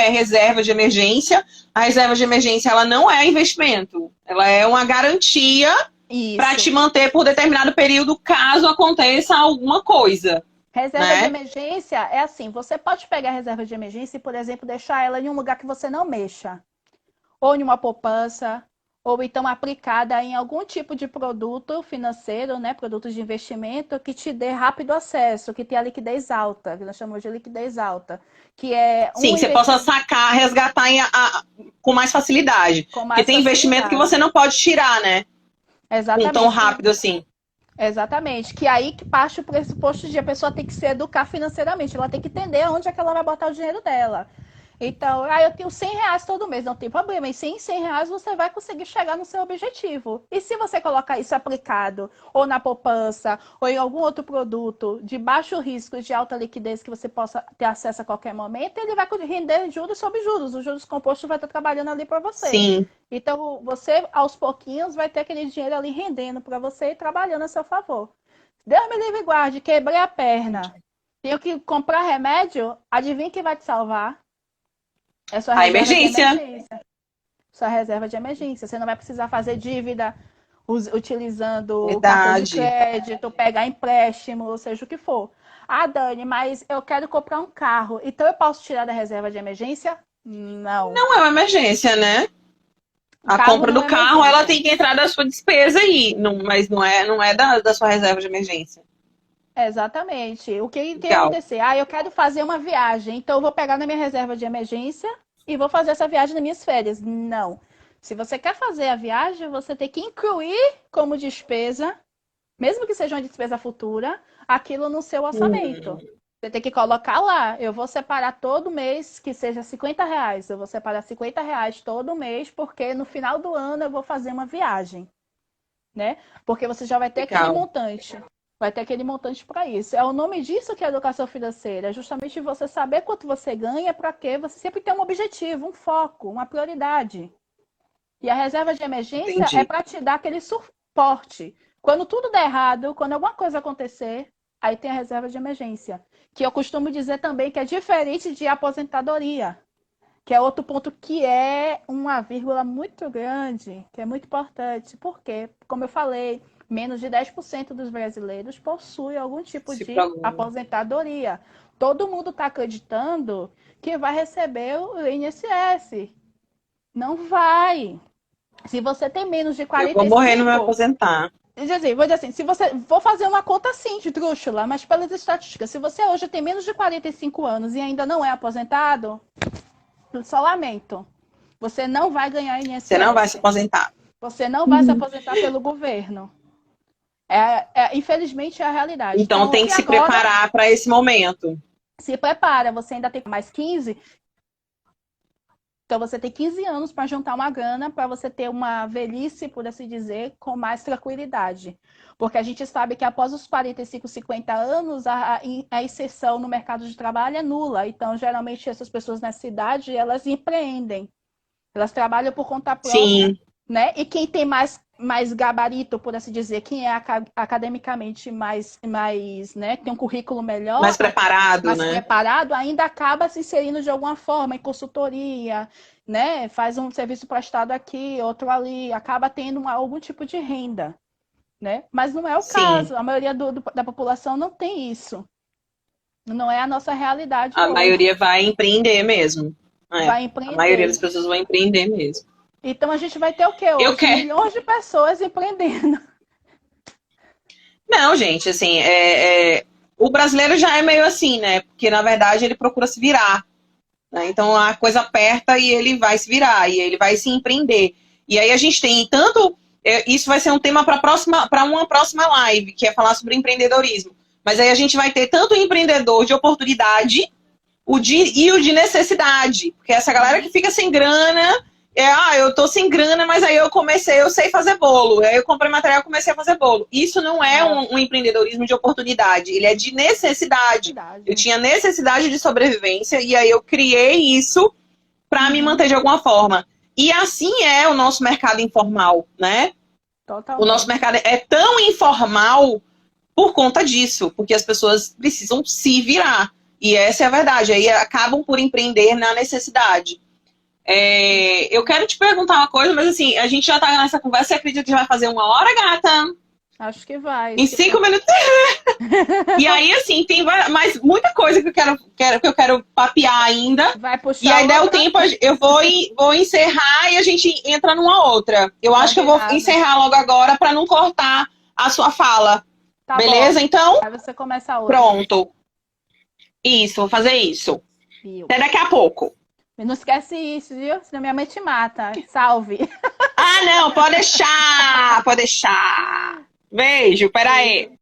reserva de emergência. A reserva de emergência, ela não é investimento. Ela é uma garantia para
Isso.
te manter por determinado período, caso aconteça alguma coisa,
Reserva de
né?
emergência é assim, você pode pegar a reserva de emergência e, por exemplo, deixar ela em um lugar que você não mexa. Ou em uma poupança, ou então aplicada em algum tipo de produto financeiro, né, produto de investimento que te dê rápido acesso, que tenha liquidez alta, que nós chamamos de liquidez alta, que é um
Sim, você possa
investimento
sacar, resgatar com mais facilidade.
com
Porque
mais
tem investimento que você
facilidade.
não pode tirar, né? Tão
Exatamente.
rápido assim.
Exatamente. Que aí que parte o pressuposto de a pessoa tem que se educar financeiramente. Ela tem que entender onde é que ela vai botar o dinheiro dela. Então, eu tenho R$ 100 todo mês, não tem problema. E sem R$ 100 você vai conseguir chegar no seu objetivo. E se você colocar isso aplicado, ou na poupança, ou em algum outro produto de baixo risco e de alta liquidez que você possa ter acesso a qualquer momento, ele vai render juros sobre juros. Os juros compostos vai estar trabalhando ali para você.
Sim.
Então, você, aos pouquinhos, vai ter aquele dinheiro ali rendendo para você e trabalhando a seu favor. Deus me livre e guarde, quebrei a perna. Tenho que comprar remédio? Adivinha quem vai te salvar? É sua
A
reserva de
emergência.
emergência. Sua reserva de emergência. Você não vai precisar fazer dívida utilizando cartão de
Verdade.
crédito, pegar empréstimo, ou seja o que for. Ah, Dani, mas eu quero comprar um carro. Então eu posso tirar da reserva de emergência? Não.
Não é uma emergência, né?
O
A
carro
compra
não
do
é
carro, ela
emergência.
tem que entrar da sua despesa aí, mas não é da sua reserva de emergência.
Exatamente. O que tem que
Legal.
acontecer? Ah, eu quero fazer uma viagem, então eu vou pegar na minha reserva de emergência e vou fazer essa viagem nas minhas férias. Não. Se você quer fazer a viagem, você tem que incluir como despesa, mesmo que seja uma despesa futura, aquilo no seu orçamento.
Hum,
Você tem que colocar lá. Eu vou separar todo mês que seja R$ 50. Eu vou separar R$ 50 todo mês, porque no final do ano eu vou fazer uma viagem, né? Porque você já vai ter aquele
legal.
montante. Vai ter aquele montante para isso. É o nome disso que é educação financeira. É justamente você saber quanto você ganha, para quê? Você sempre tem um objetivo, um foco, uma prioridade. E a reserva de emergência é
Entendi.
para te dar aquele suporte. Quando tudo der errado, quando alguma coisa acontecer, aí tem a reserva de emergência. Que eu costumo dizer também que é diferente de aposentadoria, que é outro ponto que é uma vírgula muito grande, que é muito importante. Por quê? Como eu falei, menos de 10% dos brasileiros possuem algum tipo
Se
de
programa.
aposentadoria. Todo mundo está acreditando que vai receber o INSS. Não vai. Se você tem menos de
Eu vou
quarenta e
morrer, não me
cinco,
aposentar.
vou dizer assim, se você vou fazer uma conta assim de trúxula, mas pelas estatísticas, se você hoje tem menos de 45 anos e ainda não é aposentado, só lamento. Você não vai ganhar
Você não vai se
INSS.
aposentar.
Você não vai se aposentar pelo governo. Infelizmente é a realidade.
Então
Então,
tem
e
que se
agora
preparar para esse momento.
se prepara, você ainda tem mais 15. Então você tem 15 anos para juntar uma grana para você ter uma velhice, por assim dizer, com mais tranquilidade. Porque a gente sabe que após os 45, 50 anos, a inserção no mercado de trabalho é nula. Então, geralmente, essas pessoas nessa idade, elas empreendem. Elas trabalham por conta própria,
Sim,
né? E quem tem mais mais gabarito, por assim dizer, quem é academicamente mais, né, tem um currículo melhor,
Mais preparado,
mais
né?
preparado, ainda acaba se inserindo de alguma forma em consultoria, né? Faz um serviço prestado aqui, outro ali, acaba tendo algum tipo de renda, né? Mas não é o
Sim.
caso. A maioria da população não tem isso. Não é a nossa realidade
A
hoje.
maioria vai empreender mesmo. É,
Vai
a maioria das
empreender.
pessoas vai empreender mesmo.
Então a gente vai ter o que
Eu
hoje?
quero.
Milhões de pessoas empreendendo.
Não, gente, assim, o brasileiro já é meio assim, né? Porque, na verdade, ele procura se virar. Né? Então, a coisa aperta e ele vai se virar, e ele vai se empreender. E aí a gente tem tanto... isso vai ser um tema para uma próxima live, que é falar sobre empreendedorismo. Mas aí a gente vai ter tanto o empreendedor de oportunidade e o de necessidade. Porque essa galera que fica sem grana, eu tô sem grana, mas aí eu sei fazer bolo. Aí eu comprei material e comecei a fazer bolo. Isso não é um empreendedorismo de oportunidade, ele é de necessidade. Eu tinha necessidade de sobrevivência e aí eu criei isso para me manter de alguma forma. E assim é o nosso mercado informal, né? O nosso
Totalmente.
mercado é tão informal por conta disso, porque as pessoas precisam se virar. E essa é a verdade. Aí acabam por empreender na necessidade. Eu quero te perguntar uma coisa, mas assim, a gente já tá nessa conversa. Você acredita que já vai fazer 1 hora, gata?
Acho que vai.
Em 5 minutos. E aí, assim, tem mais muita coisa que eu quero papear ainda.
Vai
E
puxar
aí, der o
outra?
tempo, eu vou encerrar e a gente entra numa outra. Eu acho que eu vou
Combinado.
encerrar logo agora para não cortar a sua fala.
Tá
Beleza?
bom.
Então,
Aí você começa a outra.
pronto. Isso, vou fazer isso.
Viu?
Até daqui a pouco.
E não esquece isso, viu? Senão minha mãe te mata. Salve.
Ah, não, pode deixar, pode deixar. Beijo, peraí.